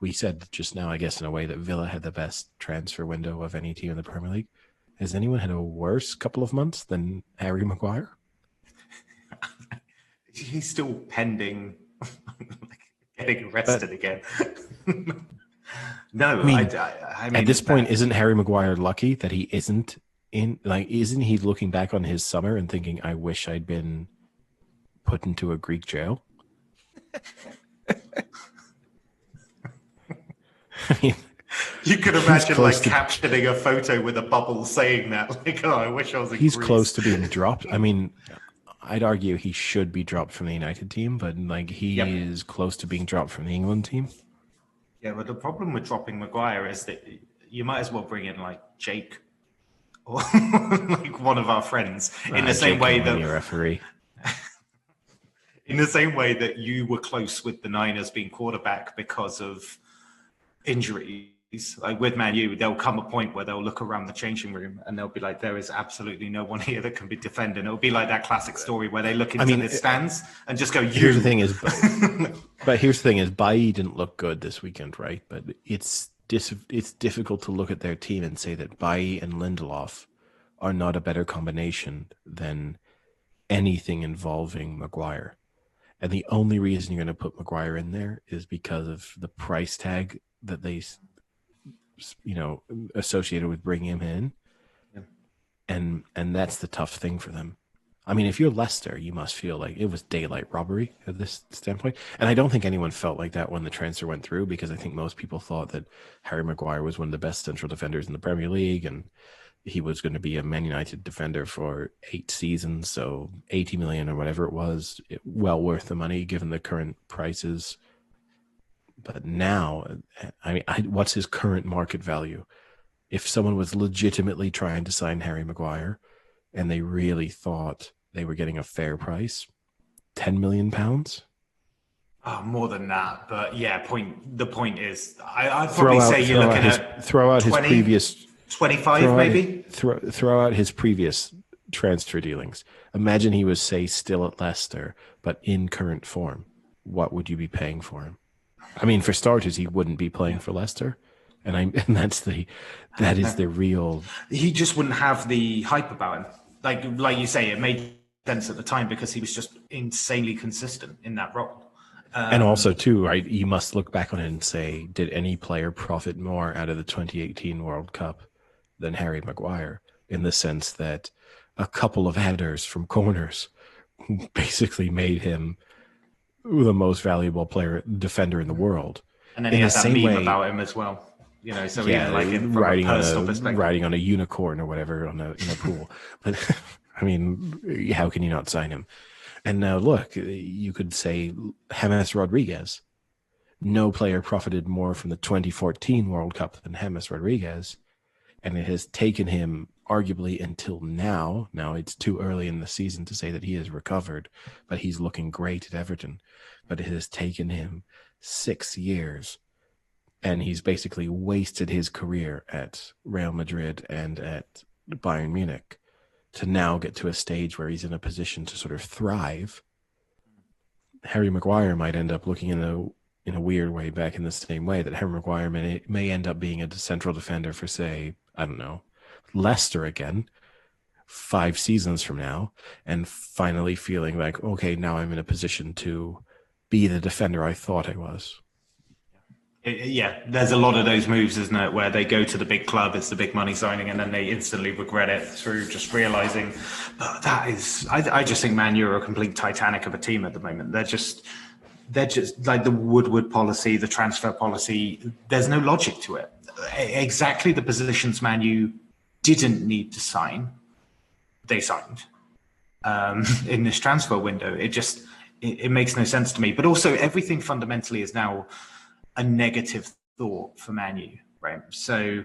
We said just now, I guess, in a way that Villa had the best transfer window of any team in the Premier League. Has anyone had a worse couple of months than Harry Maguire? He's still pending getting arrested again. No, I mean, at this point, isn't Harry Maguire lucky that he isn't in? Like, isn't he looking back on his summer and thinking, "I wish I'd been put into a Greek jail"? I mean, you could imagine like captioning a photo with a bubble saying that, like, "Oh, I wish I was in He's Greece." Close to being dropped. I mean, I'd argue he should be dropped from the United team, but like he is close to being dropped from the England team. Yeah, but the problem with dropping Maguire is that you might as well bring in like Jake or like one of our friends in the same way that referee. In the same way that you were close with the Niners being quarterback because of injuries, like with Man U, there'll come a point where they'll look around the changing room and they'll be like, there is absolutely no one here that can be defending. It'll be like that classic story where they look into the stands and just go, Here's the thing is, Bailly didn't look good this weekend, right? But it's difficult to look at their team and say that Bailly and Lindelof are not a better combination than anything involving Maguire. And the only reason you're going to put Maguire in there is because of the price tag that they, associated with bringing him in. Yeah. And that's the tough thing for them. I mean, if you're Leicester, you must feel like it was daylight robbery at this standpoint. And I don't think anyone felt like that when the transfer went through, because I think most people thought that Harry Maguire was one of the best central defenders in the Premier League, and he was going to be a Man United defender for 8 seasons, so 80 million or whatever it was, well worth the money given the current prices. But now, I mean, what's his current market value? If someone was legitimately trying to sign Harry Maguire and they really thought they were getting a fair price, £10 million? Oh, more than that. But yeah, the point is, I'd probably say you're looking at throw out 20, his previous 25 maybe. Throw out his previous transfer dealings. Imagine he was, say, still at Leicester, but in current form. What would you be paying for him? I mean, for starters, he wouldn't be playing for Leicester, and that is the real. He just wouldn't have the hype about him. Like you say, it made sense at the time because he was just insanely consistent in that role. And also, too, right, you must look back on it and say, did any player profit more out of the 2018 World Cup than Harry Maguire, in the sense that a couple of headers from corners basically made him the most valuable defender in the world. And then he has that meme about him as well. So even like riding on a unicorn or whatever in a pool. But I mean, how can you not sign him? And now look, you could say James Rodriguez. No player profited more from the 2014 World Cup than James Rodriguez. And it has taken him arguably until now. Now it's too early in the season to say that he has recovered, but he's looking great at Everton. But it has taken him 6 years, and he's basically wasted his career at Real Madrid and at Bayern Munich to now get to a stage where he's in a position to sort of thrive. Harry Maguire might end up looking in a weird way back in the same way that Harry Maguire may end up being a central defender for, say, I don't know, Leicester again 5 seasons from now, and finally feeling like, okay, now I'm in a position to be the defender I thought I was. Yeah, there's a lot of those moves, isn't it, where they go to the big club, it's the big money signing, and then they instantly regret it through just realizing. But I just think Man U are a complete Titanic of a team at the moment. They're just like the Woodward policy, the transfer policy. There's no logic to it. Exactly the positions Man U didn't need to sign, they signed in this transfer window. It makes no sense to me. But also, everything fundamentally is now a negative thought for Man U, right? So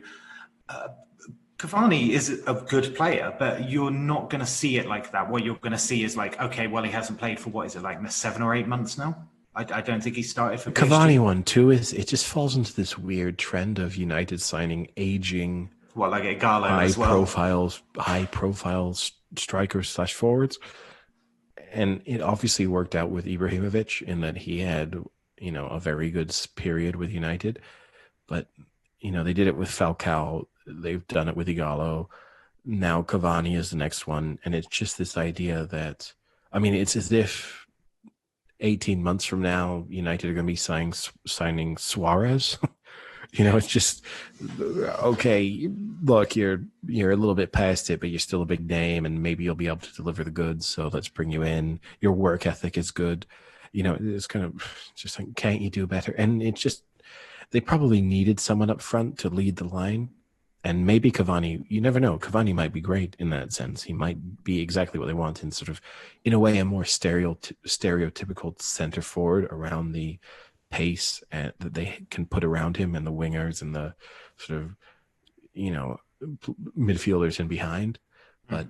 Cavani is a good player, but you're not going to see it like that. What you're going to see is like, okay, well, he hasn't played for, what is it, like 7 or 8 months now? I don't think he started for Cavani PSG. one too is it just falls into this weird trend of United signing aging, Well, like Igalo as well. high profile strikers / forwards, and it obviously worked out with Ibrahimovic in that he had a very good period with United, but they did it with Falcao, they've done it with Igalo, now Cavani is the next one, and it's just this idea that it's as if 18 months from now, United are going to be signing Suarez. It's just, okay, look, you're a little bit past it, but you're still a big name, and maybe you'll be able to deliver the goods. So let's bring you in. Your work ethic is good. It's kind of just like, can't you do better? And it's just, they probably needed someone up front to lead the line. And maybe Cavani, you never know. Cavani might be great in that sense. He might be exactly what they want in sort of, in a way, a more stereotypical center forward around the pace that they can put around him and the wingers and the sort of, midfielders in behind. But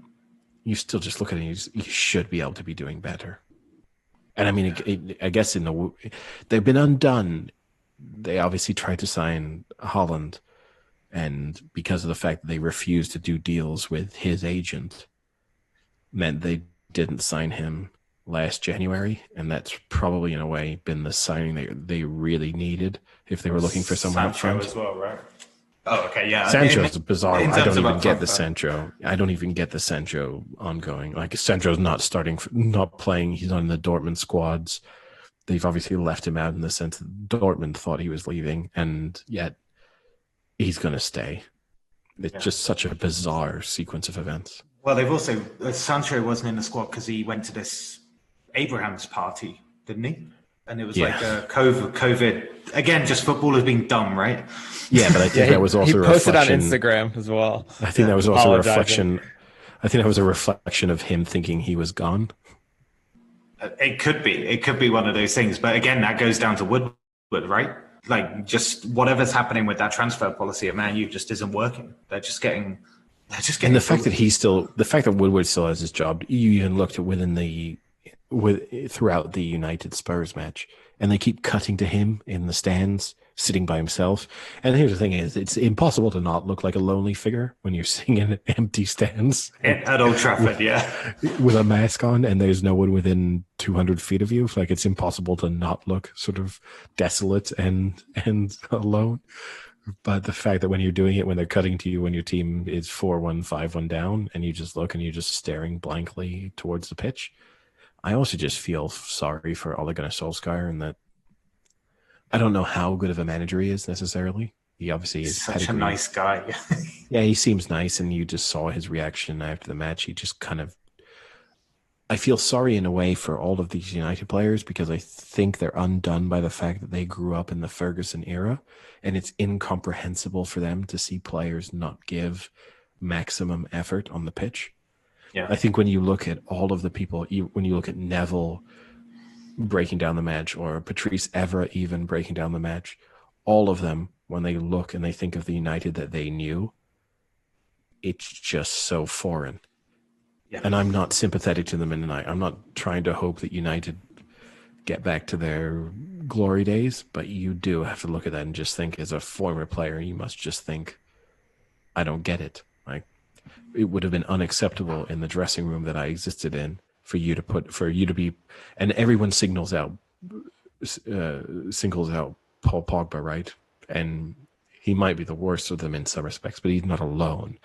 you still just look at it, you should be able to be doing better. And I guess they've been undone. They obviously tried to sign Holland, and because of the fact that they refused to do deals with his agent, meant they didn't sign him last January, and that's probably in a way been the signing they really needed if they were looking for someone up front as well, right? Oh, okay, yeah. Sancho's bizarre. I don't even get the Sancho. I don't even get the Sancho ongoing. Like, Sancho's not playing. He's not in the Dortmund squads. They've obviously left him out in the sense that Dortmund thought he was leaving, and yet he's going to stay. It's just such a bizarre sequence of events. Well, they've also, Sancho wasn't in the squad because he went to this Abraham's party, didn't he? And it was like COVID. Again, just footballers being dumb, right? Yeah, but I think that was also he posted on Instagram as well. I think that was also a reflection. I think that was a reflection of him thinking he was gone. It could be. It could be one of those things. But again, that goes down to Woodward, right? Like, just whatever's happening with that transfer policy at Man U just isn't working. They're just getting. And the fact that Woodward still has his job. You even looked at throughout the United Spurs match, and they keep cutting to him in the stands, sitting by himself. And here's the thing: it's impossible to not look like a lonely figure when you're sitting in empty stands at Old Trafford, with a mask on, and there's no one within 200 feet of you. Like, it's impossible to not look sort of desolate and alone. But the fact that when you're doing it, when they're cutting to you, when your team is 4-1, 5-1 down, and you just look and you're just staring blankly towards the pitch, I also just feel sorry for Ole Gunnar Solskjaer, and that I don't know how good of a manager he is necessarily. He obviously is such a nice guy. Yeah, he seems nice, and you just saw his reaction after the match. He just kind of, I feel sorry in a way for all of these United players, because I think they're undone by the fact that they grew up in the Ferguson era, and it's incomprehensible for them to see players not give maximum effort on the pitch. Yeah. I think when you look at all of the people, when you look at Neville breaking down the match, or Patrice Evra even breaking down the match, all of them, when they look and they think of the United that they knew, it's just so foreign. Yeah. And I'm not sympathetic to them, and I'm not trying to hope that United get back to their glory days, but you do have to look at that and just think, as a former player, you must just think, I don't get it. Like, it would have been unacceptable in the dressing room that I existed in for you to be, and everyone singles out Paul Pogba, right? And he might be the worst of them in some respects, but he's not alone.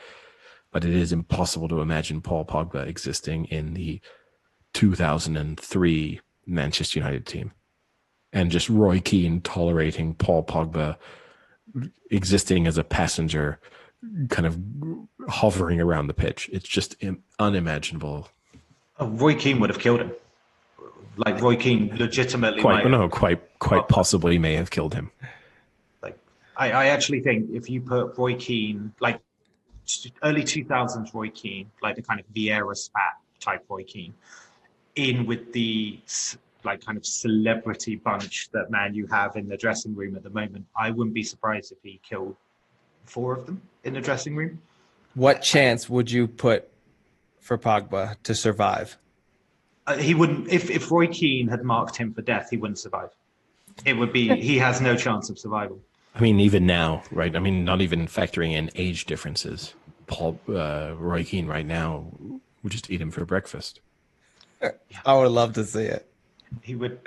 But it is impossible to imagine Paul Pogba existing in the 2003 Manchester United team, and just Roy Keane tolerating Paul Pogba existing as a passenger, kind of hovering around the pitch. It's just unimaginable. Oh, Roy Keane would have killed him. Like, Roy Keane legitimately quite possibly may have killed him. Like, I actually think if you put Roy Keane, like early 2000s Roy Keane, like the kind of Vieira spat type Roy Keane, in with the like kind of celebrity bunch that Man U have in the dressing room at the moment, I wouldn't be surprised if he killed 4 of them in the dressing room. What chance would you put for Pogba to survive? He wouldn't. If Roy Keane had marked him for death, he wouldn't survive. It would be he has no chance of survival. I mean, even now, right? I mean, not even factoring in age differences. Roy Keane right now would just eat him for breakfast. I would love to see it. He would.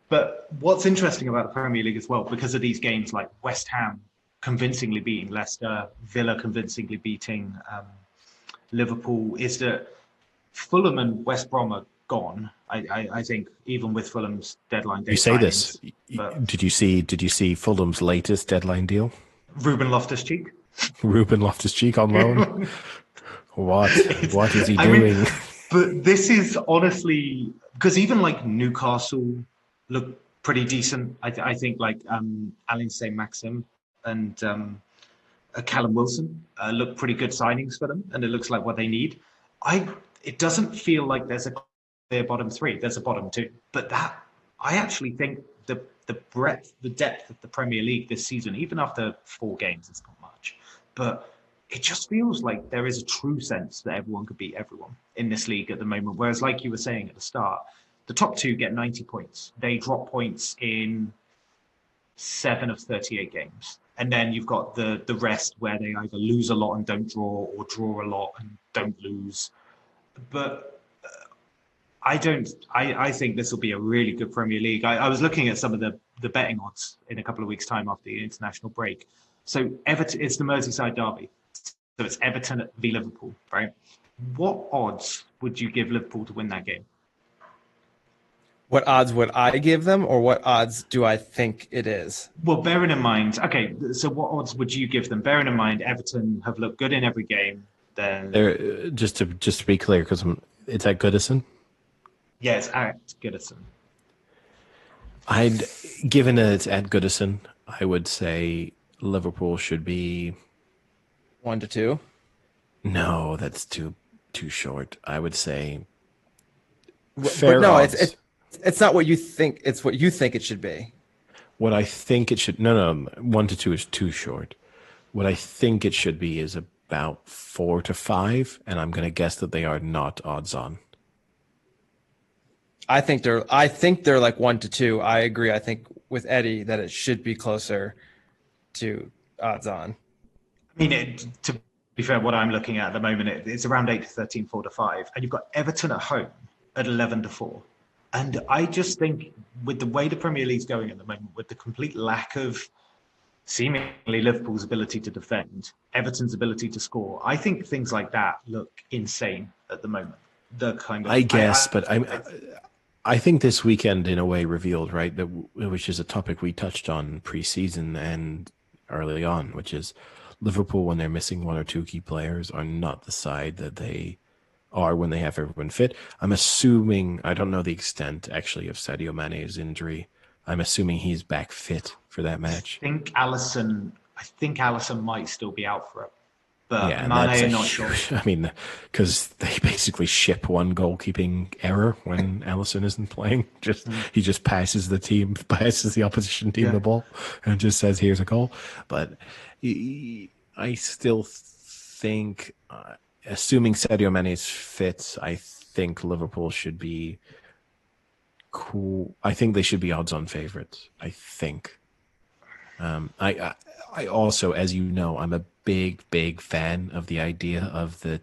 But what's interesting about the Premier League as well, because of these games like West Ham convincingly beating Leicester, Villa convincingly beating Liverpool, is that Fulham and West Brom are gone. I think even with Fulham's deadline day. You say signings, this. Did you see Fulham's latest deadline deal? Ruben Loftus-Cheek. Ruben Loftus-Cheek on loan. What is he doing? But this is honestly because even like Newcastle look pretty decent. I think like Alain Saint-Maxim and Callum Wilson look pretty good signings for them, and it looks like what they need. It doesn't feel like there's a clear bottom 3. There's a bottom 2, but I actually think the breadth, the depth of the Premier League this season, even after 4 games, it's not much, but it just feels like there is a true sense that everyone could beat everyone in this league at the moment. Whereas, like you were saying at the start, the top 2 get 90 points. They drop points in 7 of 38 games. And then you've got the rest where they either lose a lot and don't draw, or draw a lot and don't lose. But I think this will be a really good Premier League. I was looking at some of the betting odds in a couple of weeks' time after the international break. So Everton, it's the Merseyside derby. So it's Everton v Liverpool, right? What odds would you give Liverpool to win that game? What odds would I give them, or what odds do I think it is? Well, bearing in mind, okay, so what odds would you give them? Bearing in mind, Everton have looked good in every game. Then just to be clear, because it's at Goodison. Yeah, it's at Goodison. Given that it's at Goodison, I would say Liverpool should be 1-2. No, that's too short. I would say fair. But no, odds. It's not what you think. It's what you think it should be. What I think it should. No, 1-2 is too short. What I think it should be is about 4-5, and I'm going to guess that they are not odds on. I think they're like 1-2. I agree. I think with Eddie that it should be closer to odds on. I mean, to be fair, what I'm looking at the moment, it's around 8-13, 4-5, and you've got Everton at home at 11-4. And I just think with the way the Premier League's going at the moment, with the complete lack of seemingly Liverpool's ability to defend, Everton's ability to score, I think things like that look insane at the moment. I think this weekend in a way revealed, right, which is a topic we touched on pre-season and early on, which is Liverpool, when they're missing 1 or 2 key players, are not the side that they are when they have everyone fit. I'm assuming, I don't know the extent actually of Sadio Mane's injury. I'm assuming he's back fit for that match. I think Alisson might still be out for it. But yeah, Mane, I'm not sure. I mean, because they basically ship one goalkeeping error when Alisson isn't playing. He just passes the opposition team the ball and just says, "Here's a goal." But I still think, assuming Sadio Mane is fit, I think Liverpool should be cool. I think they should be odds-on favorites. I think. I also, as you know, I'm a big fan of the idea of the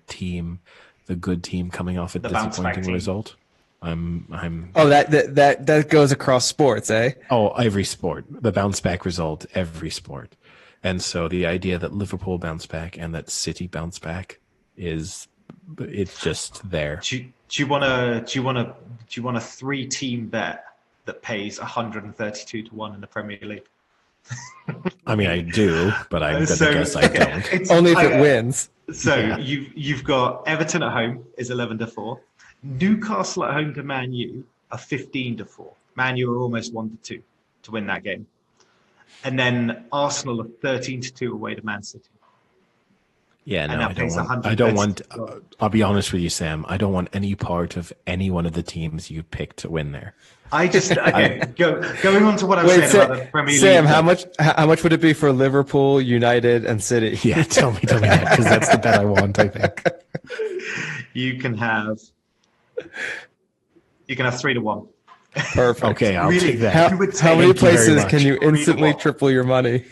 good team coming off a disappointing result. That goes across sports, eh? Oh, every sport, the bounce back result, every sport. And so the idea that Liverpool bounce back and that City bounce back it's just there. Do you want a 3-team bet that pays 132-1 in the Premier League? I mean, I do, but I'm going to guess I don't. Only if it wins. So you've got Everton at home is 11-4. Newcastle at home to Man U are 15-4. Man U are almost 1-2 to win that game. And then Arsenal are 13-2 away to Man City. Yeah, no, that I don't pays want. 100 I don't bets. want. I'll be honest with you, Sam. I don't want any part of any one of the teams you picked to win there. Going on to what I've Wait, said about the Premier Sam, League. how much would it be for Liverpool, United, and City? Yeah, tell me that, because that's the bet I want, I think. You can have 3-1. Perfect. Okay, I'll Really? take that. You would How take many Thank you very places much. can you 3 to instantly 1. triple your money?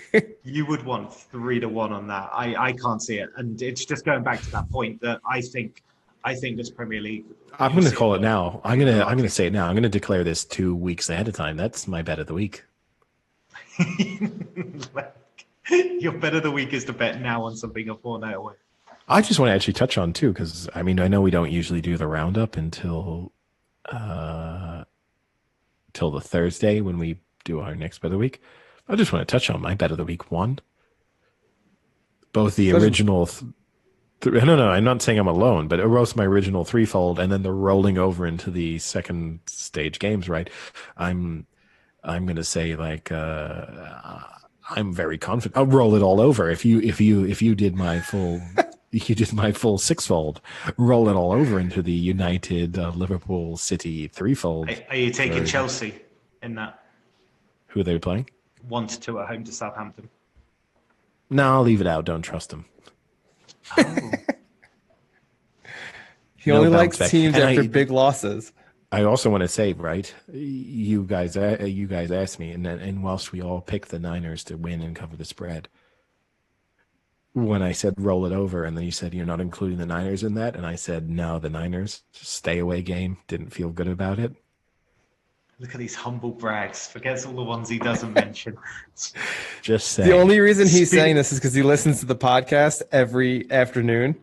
You would want 3-1 on that. I can't see it, and it's just going back to that point that I think this Premier League. I'm going to call it now. I'm going to say it now. I'm going to declare this 2 weeks ahead of time. That's my bet of the week. Your bet of the week is to bet now on something a fortnight away. I just want to actually touch on too, because I mean, I know we don't usually do the roundup until till the Thursday when we do our next bet of the week. I just want to touch on my bet of the week one. Both the original. No, I'm not saying I'm alone, but it was my original threefold, and then the rolling over into the second stage games. Right, I'm going to say like I'm very confident. I'll roll it all over. If you did my full. You did my full sixfold, roll it all over into the United Liverpool City threefold. Are you taking Chelsea in that? Who are they playing? 1-2 at home to Southampton. No, I'll leave it out. Don't trust them. Oh. He only likes teams after big losses. I also want to say, right, you guys asked me, and whilst we all picked the Niners to win and cover the spread, when I said roll it over, and then you said you're not including the Niners in that, and I said no, the Niners stay away game. Didn't feel good about it. Look at these humble brags. Forgets all the ones he doesn't mention. Just saying. The only reason he's saying this is because he listens to the podcast every afternoon.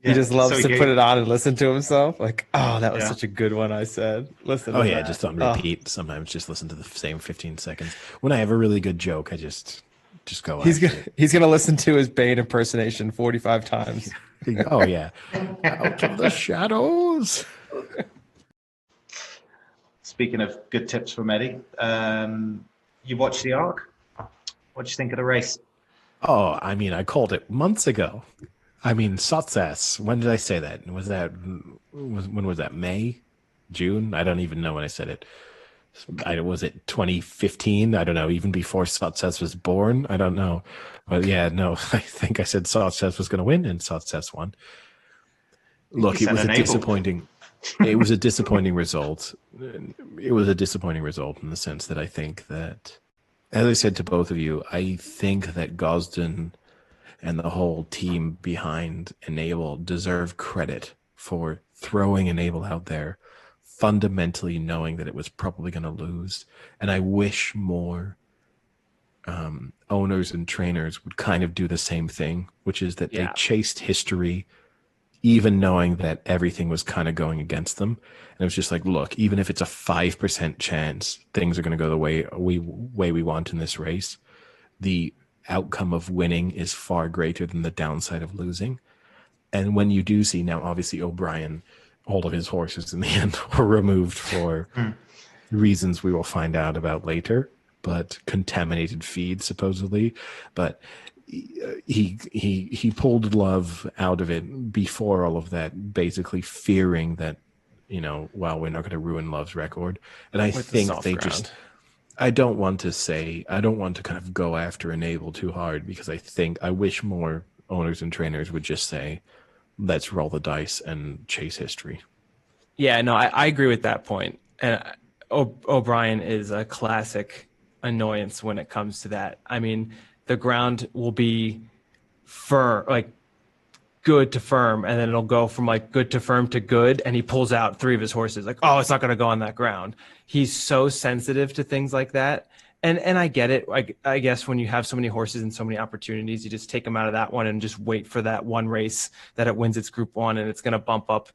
He just loves to put it on and listen to himself. Like, oh, that was such a good one I said. Listen. Oh yeah, just on repeat. Sometimes just listen to the same 15 seconds. When I have a really good joke, I just go. He's gonna listen to his Bane impersonation 45 times. Oh yeah, out of the shadows. Speaking of good tips from Eddie, you watched the Arc. What do you think of the race? Oh, I mean, I called it months ago. I mean, success. When did I say that? When was that? May, June? I don't even know when I said it. Was it 2015? I don't know. Even before Success was born, I don't know. But yeah, no, I think I said Success was going to win, and Success won. Look, it was a disappointing. It was a disappointing result. It was a disappointing result in the sense that I think that, as I said to both of you, I think that Gosden and the whole team behind Enable deserve credit for throwing Enable out there, fundamentally knowing that it was probably going to lose. And I wish more owners and trainers would kind of do the same thing, which is that they chased history, even knowing that everything was kind of going against them. And it was just like, look, even if it's a 5% chance things are going to go the way we want in this race, the outcome of winning is far greater than the downside of losing. And when you do see now, obviously O'Brien, all of his horses in the end were removed for reasons we will find out about later, but contaminated feed supposedly. But he pulled Love out of it before all of that, basically fearing that, well, we're not going to ruin Love's record. And I think they just, I don't want to kind of go after Enable too hard, because I wish more owners and trainers would just say, let's roll the dice and chase history. Yeah, no, I agree with that point. And O'Brien is a classic annoyance when it comes to that. I mean, the ground will be like good to firm, and then it'll go from like good to firm to good, and he pulls out 3 of his horses. Like, oh, it's not going to go on that ground. He's so sensitive to things like that. And I get it. I guess when you have so many horses and so many opportunities, you just take them out of that one and just wait for that one race that it wins its Group 1, and it's going to bump up,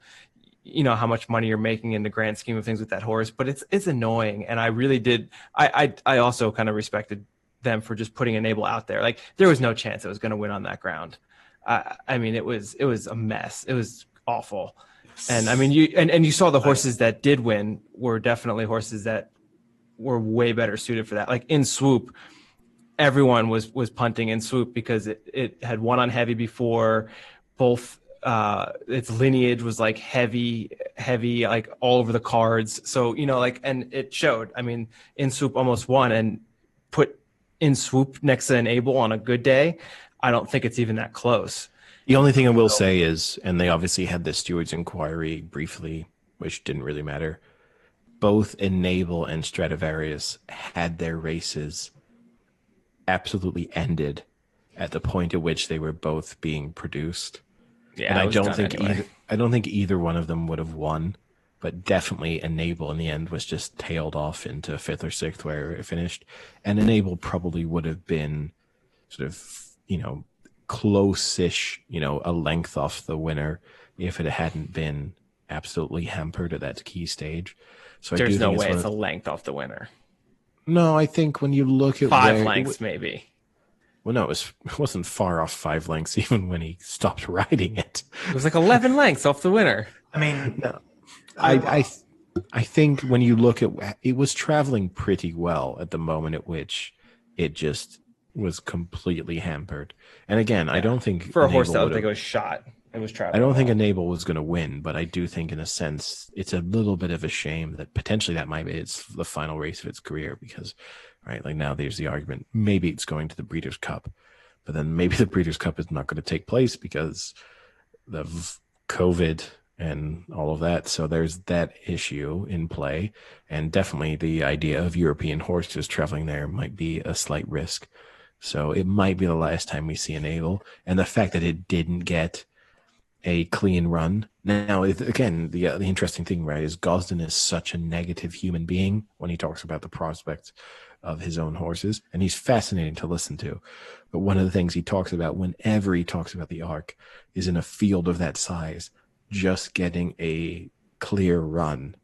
how much money you're making in the grand scheme of things with that horse. But it's annoying. And I really did. I also kind of respected them for just putting Enable out there. Like, there was no chance it was going to win on that ground. I mean, it was a mess. It was awful. And I mean, you saw the horses that did win were definitely horses that were way better suited for that. Like in Swoop, everyone was punting in Swoop because it had won on heavy before. Both its lineage was like heavy, like all over the cards. So, like, and it showed. I mean, in Swoop almost won, and put in Swoop next to Enable on a good day, I don't think it's even that close. The only thing I will say is, and they obviously had the stewards inquiry briefly, which didn't really matter. Both Enable and Stradivarius had their races absolutely ended at the point at which they were both being produced. Yeah, and I don't think either one of them would have won, but definitely Enable in the end was just tailed off into 5th or 6th where it finished. And Enable probably would have been sort of, close-ish, a length off the winner if it hadn't been absolutely hampered at that key stage. So there's no way it's a length off the winner. No, I think when you look at 5 lengths, maybe. Well, no, it wasn't far off 5 lengths even when he stopped riding it. It was like 11 lengths off the winner. I mean, no, I think when you look at it was traveling pretty well at the moment at which it just was completely hampered. And again, I don't think for a horse that I think it was shot. It was traveling. I don't think Enable was going to win, but I do think in a sense it's a little bit of a shame that potentially that might be it's the final race of its career because, right, like now there's the argument maybe it's going to the Breeders' Cup, but then maybe the Breeders' Cup is not going to take place because of COVID and all of that. So there's that issue in play, and definitely the idea of European horses traveling there might be a slight risk. So it might be the last time we see Enable, and the fact that it didn't get a clean run. Now, again, the interesting thing, right, is Gosden is such a negative human being when he talks about the prospects of his own horses, and he's fascinating to listen to. But one of the things he talks about whenever he talks about the Arc is in a field of that size, just getting a clear run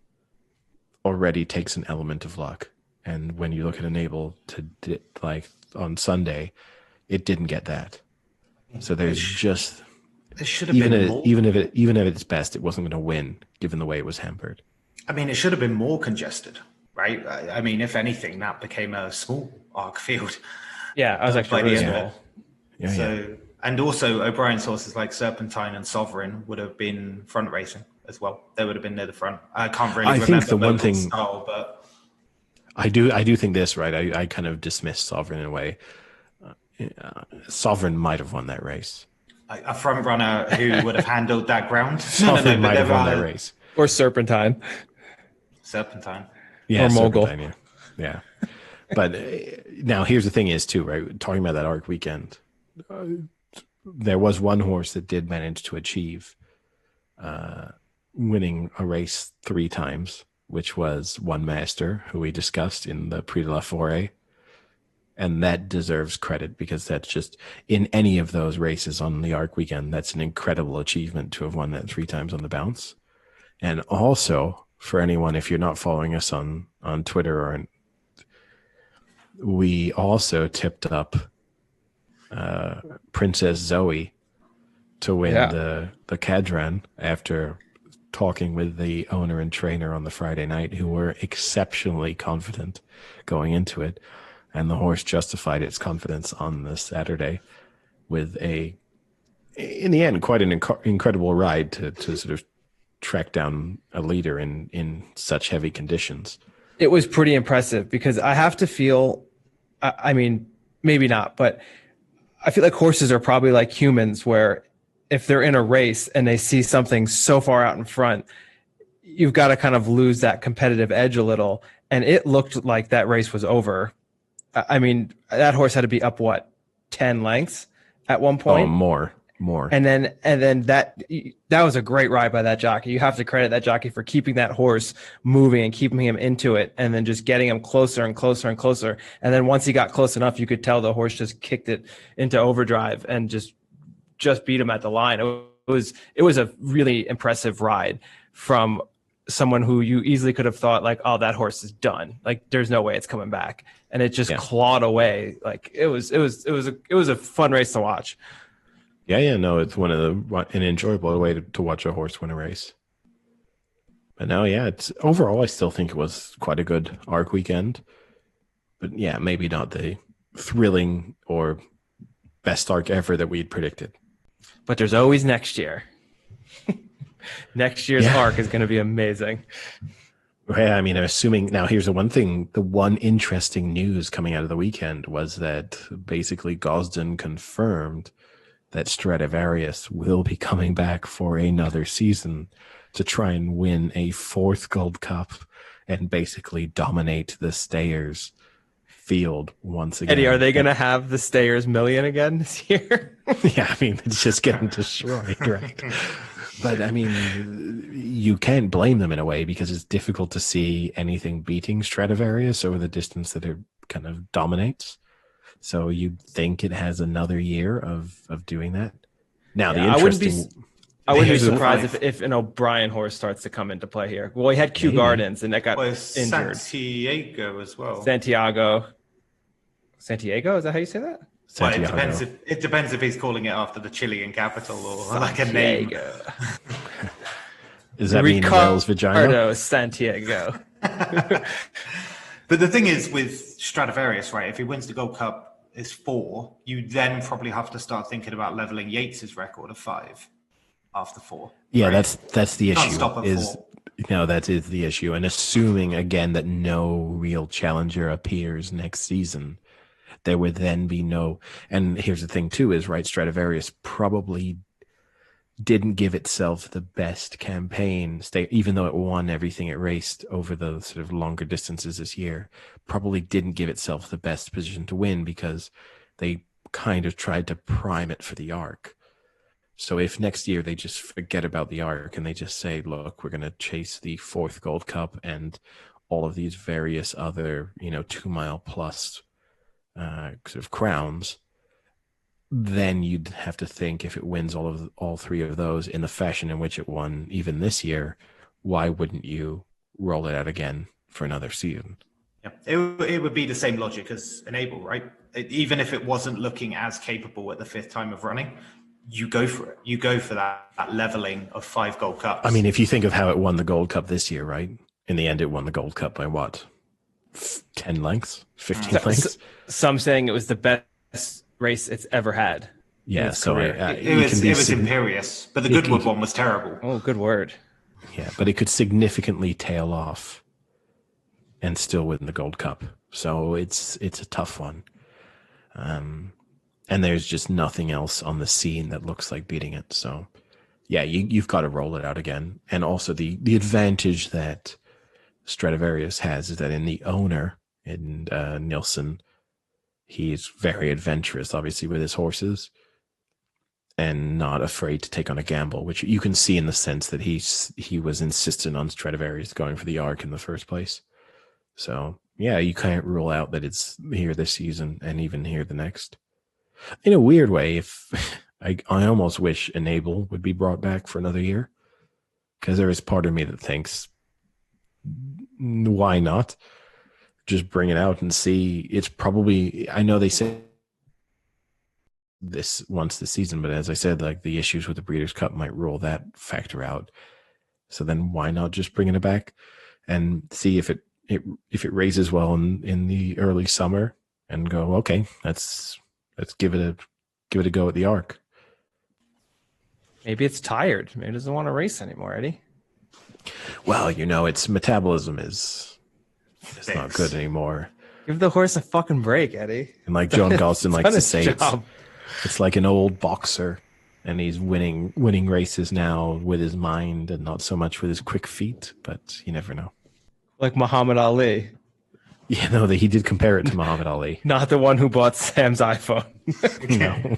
already takes an element of luck. And when you look at Enable like on Sunday, it didn't get that. So there's just there should have been more. even at its best, it wasn't going to win given the way it was hampered. I mean, it should have been more congested, right? I mean, if anything, that became a small Arc field. Yeah, I was actually really small. Yeah, so, and also O'Brien's horses like Serpentine and Sovereign would have been front racing as well. They would have been near the front. I can't really remember think the one thing style, but I do think this, right. I kind of dismissed Sovereign in a way. Sovereign might have won that race. A front runner who would have handled that ground. Sovereign might have won that race. Or Serpentine. Yeah, or Mogul. Serpentine, yeah. But now here's the thing is too, right? Talking about that Arc weekend, there was one horse that did manage to achieve winning a race 3 times, which was One Master, who we discussed in the Prix de la Forêt. And that deserves credit because that's just in any of those races on the Arc weekend, that's an incredible achievement to have won that 3 times on the bounce. And also for anyone, if you're not following us on Twitter we also tipped up Princess Zoe to win the Cadran after talking with the owner and trainer on the Friday night, who were exceptionally confident going into it. And the horse justified its confidence on the Saturday with in the end, quite an incredible ride to sort of track down a leader in such heavy conditions. It was pretty impressive because I have to feel, I mean, maybe not, but I feel like horses are probably like humans where if they're in a race and they see something so far out in front, you've got to kind of lose that competitive edge a little. And it looked like that race was over. I mean, that horse had to be up, 10 lengths at one point? Oh, more. And then that was a great ride by that jockey. You have to credit that jockey for keeping that horse moving and keeping him into it, and then just getting him closer and closer and closer. And then once he got close enough, you could tell the horse just kicked it into overdrive and just beat him at the line. It was a really impressive ride from someone who you easily could have thought like, oh, that horse is done. Like there's no way it's coming back. And it just clawed away. Like it was a fun race to watch. Yeah, no, it's an enjoyable way to watch a horse win a race. But no, it's overall, I still think it was quite a good Arc weekend. But yeah, maybe not the thrilling or best arc ever that we'd predicted. But there's always next year. Next year's arc is going to be amazing. Yeah, I mean, I'm assuming now. Here's the one thing: the one interesting news coming out of the weekend was that basically Gosden confirmed that Stradivarius will be coming back for another season to try and win a fourth Gold Cup and basically dominate the Stayers field once again. Eddie, are they going to have the Stayers million again this year? Yeah, I mean, it's just getting destroyed, right? But I mean, you can't blame them in a way because it's difficult to see anything beating Stradivarius over the distance that it kind of dominates. So you'd think it has another year of doing that. Now, the interesting... I wouldn't be surprised if an O'Brien horse starts to come into play here. Well, he had Kew Gardens and that got injured. Santiago as well. Santiago, is that how you say that? Well, it depends if he's calling it after the Chilean capital or like a name. Does that mean Wales vagina? Santiago. But the thing is with Stradivarius, right? If he wins the Gold Cup, it's 4. You then probably have to start thinking about leveling Yates's record of 5 after 4. Yeah, right? that's the issue. Stop at 4. No, that is the issue. And assuming again that no real challenger appears next season, there would then be no. And here's the thing too: is right, Stradivarius probably didn't give itself the best campaign, even though it won everything it raced over the sort of longer distances this year, probably didn't give itself the best position to win because they kind of tried to prime it for the arc. So if next year they just forget about the arc and they just say, look, we're going to chase the 4th Gold Cup and all of these various other, 2 mile plus sort of crowns, then you'd have to think if it wins all 3 of those in the fashion in which it won even this year, why wouldn't you roll it out again for another season? Yeah, it would be the same logic as Enable, right? Even if it wasn't looking as capable at the 5th time of running, you go for it. You go for that leveling of 5 Gold Cups. I mean, if you think of how it won the Gold Cup this year, right? In the end, it won the Gold Cup by what? 10 lengths? 15 lengths? Some saying it was the best race it's ever had. Yeah, so it was imperious, but the Goodwood one was terrible. Oh, good word. Yeah, but it could significantly tail off and still win the Gold Cup. So it's a tough one. And there's just nothing else on the scene that looks like beating it. So, yeah, you've got to roll it out again. And also the advantage that Stradivarius has is that in the owner, in Nilsson, he's very adventurous, obviously, with his horses and not afraid to take on a gamble, which you can see in the sense that he was insistent on Stradivarius going for the arc in the first place. So, yeah, you can't rule out that it's here this season and even here the next. In a weird way, if I almost wish Enable would be brought back for another year, because there is part of me that thinks, why not? Just bring it out and see. It's probably, I know they say this once this season, but as I said, like the issues with the Breeders' Cup might rule that factor out. So then why not just bring it back and see if it raises well in the early summer and go, okay, let's give it a go at the arc. Maybe it's tired. Maybe it doesn't want to race anymore, Eddie. Well, its metabolism is not good anymore. Give the horse a fucking break, Eddie. And like John Galston likes to say, it's like an old boxer, and he's winning races now with his mind and not so much with his quick feet, but you never know. Like Muhammad Ali. Yeah, no, he did compare it to Muhammad Ali. Not the one who bought Sam's iPhone. No.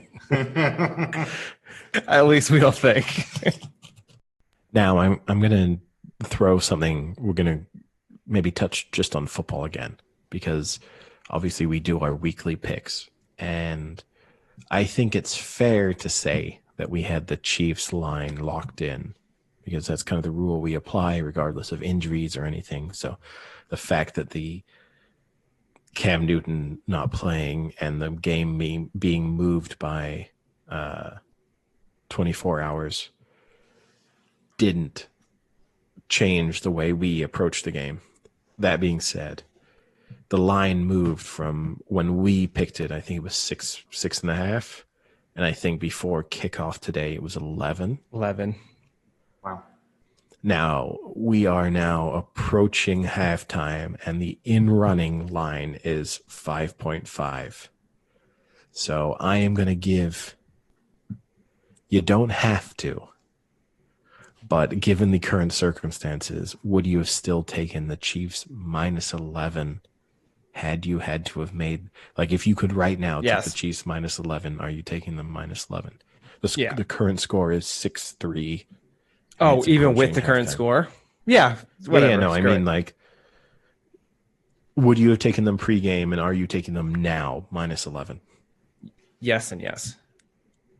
At least we don't think. Now, I'm going to throw something. We're going to maybe touch just on football again, because obviously we do our weekly picks. And I think it's fair to say that we had the Chiefs line locked in, because that's kind of the rule we apply regardless of injuries or anything. So the fact that the Cam Newton not playing and the game being moved by 24 hours didn't change the way we approach the game. That being said, the line moved from when we picked it. I think it was 6.5, and I think before kickoff today it was 11. 11. Wow. Now we are now approaching halftime, and the in-running line is 5.5. So I am going to give. You don't have to, but given the current circumstances, would you have still taken the Chiefs minus 11? Had you had to have made, like, if you could right now take the Chiefs minus 11, are you taking them minus 11? The current score is 6-3. Oh, even with the current score? Yeah. Whatever. Yeah, no, I mean, like, would you have taken them pregame, and are you taking them now minus 11? Yes and yes.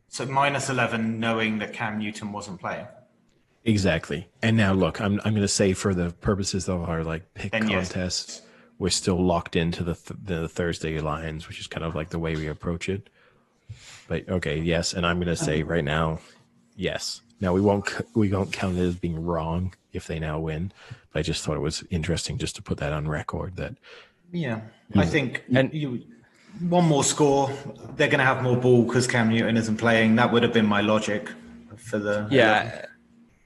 So minus 11, knowing that Cam Newton wasn't playing. Exactly. And now, look, I'm going to say for the purposes of our like pick contest, we're still locked into the Thursday lines, which is kind of like the way we approach it. But okay, yes, and I'm going to say right now, yes. Now we won't count it as being wrong if they now win. But I just thought it was interesting just to put that on record. That I think one more score, they're going to have more ball because Cam Newton isn't playing. That would have been my logic for the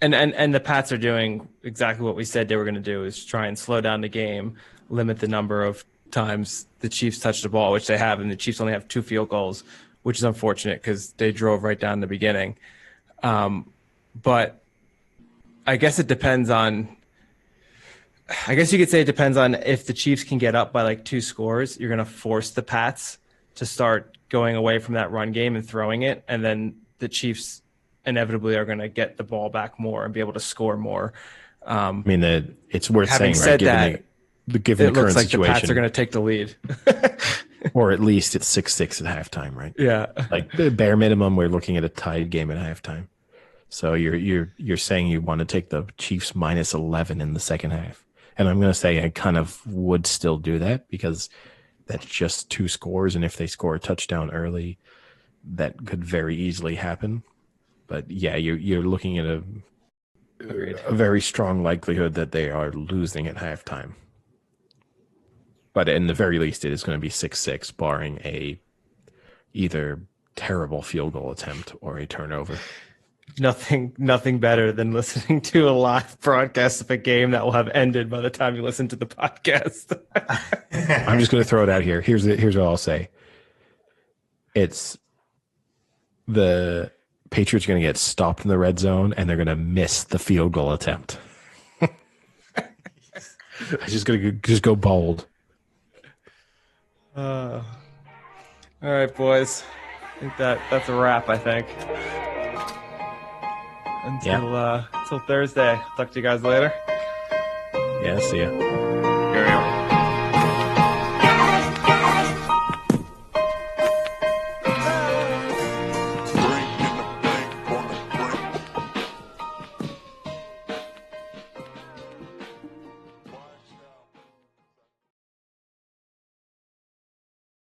11. And the Pats are doing exactly what we said they were going to do, is try and slow down the game, limit the number of times the Chiefs touch the ball, which they have, and the Chiefs only have 2 field goals, which is unfortunate because they drove right down the beginning. But I guess it depends on. I guess you could say it depends on if the Chiefs can get up by like 2 scores, you're going to force the Pats to start going away from that run game and throwing it. And then the Chiefs inevitably are going to get the ball back more and be able to score more. I mean, it's worth having saying, said right, given the it current looks like situation, the Pats are going to take the lead. or at least it's 6-6 at halftime, right? Yeah. Like the bare minimum, we're looking at a tied game at halftime. So you're saying you want to take the Chiefs minus 11 in the second half. And I'm going to say I kind of would still do that because that's just 2 scores. And if they score a touchdown early, that could very easily happen. But yeah, you're looking at a very strong likelihood that they are losing at halftime. But in the very least, it is going to be 6-6, barring a either terrible field goal attempt or a turnover. Nothing better than listening to a live broadcast of a game that will have ended by the time you listen to the podcast. I'm just going to throw it out here. Here's what I'll say. It's the Patriots are going to get stopped in the red zone, and they're going to miss the field goal attempt. I'm just going to go bold. All right, boys. I think that's a wrap, I think. Until Thursday. Talk to you guys later. Yeah, see ya.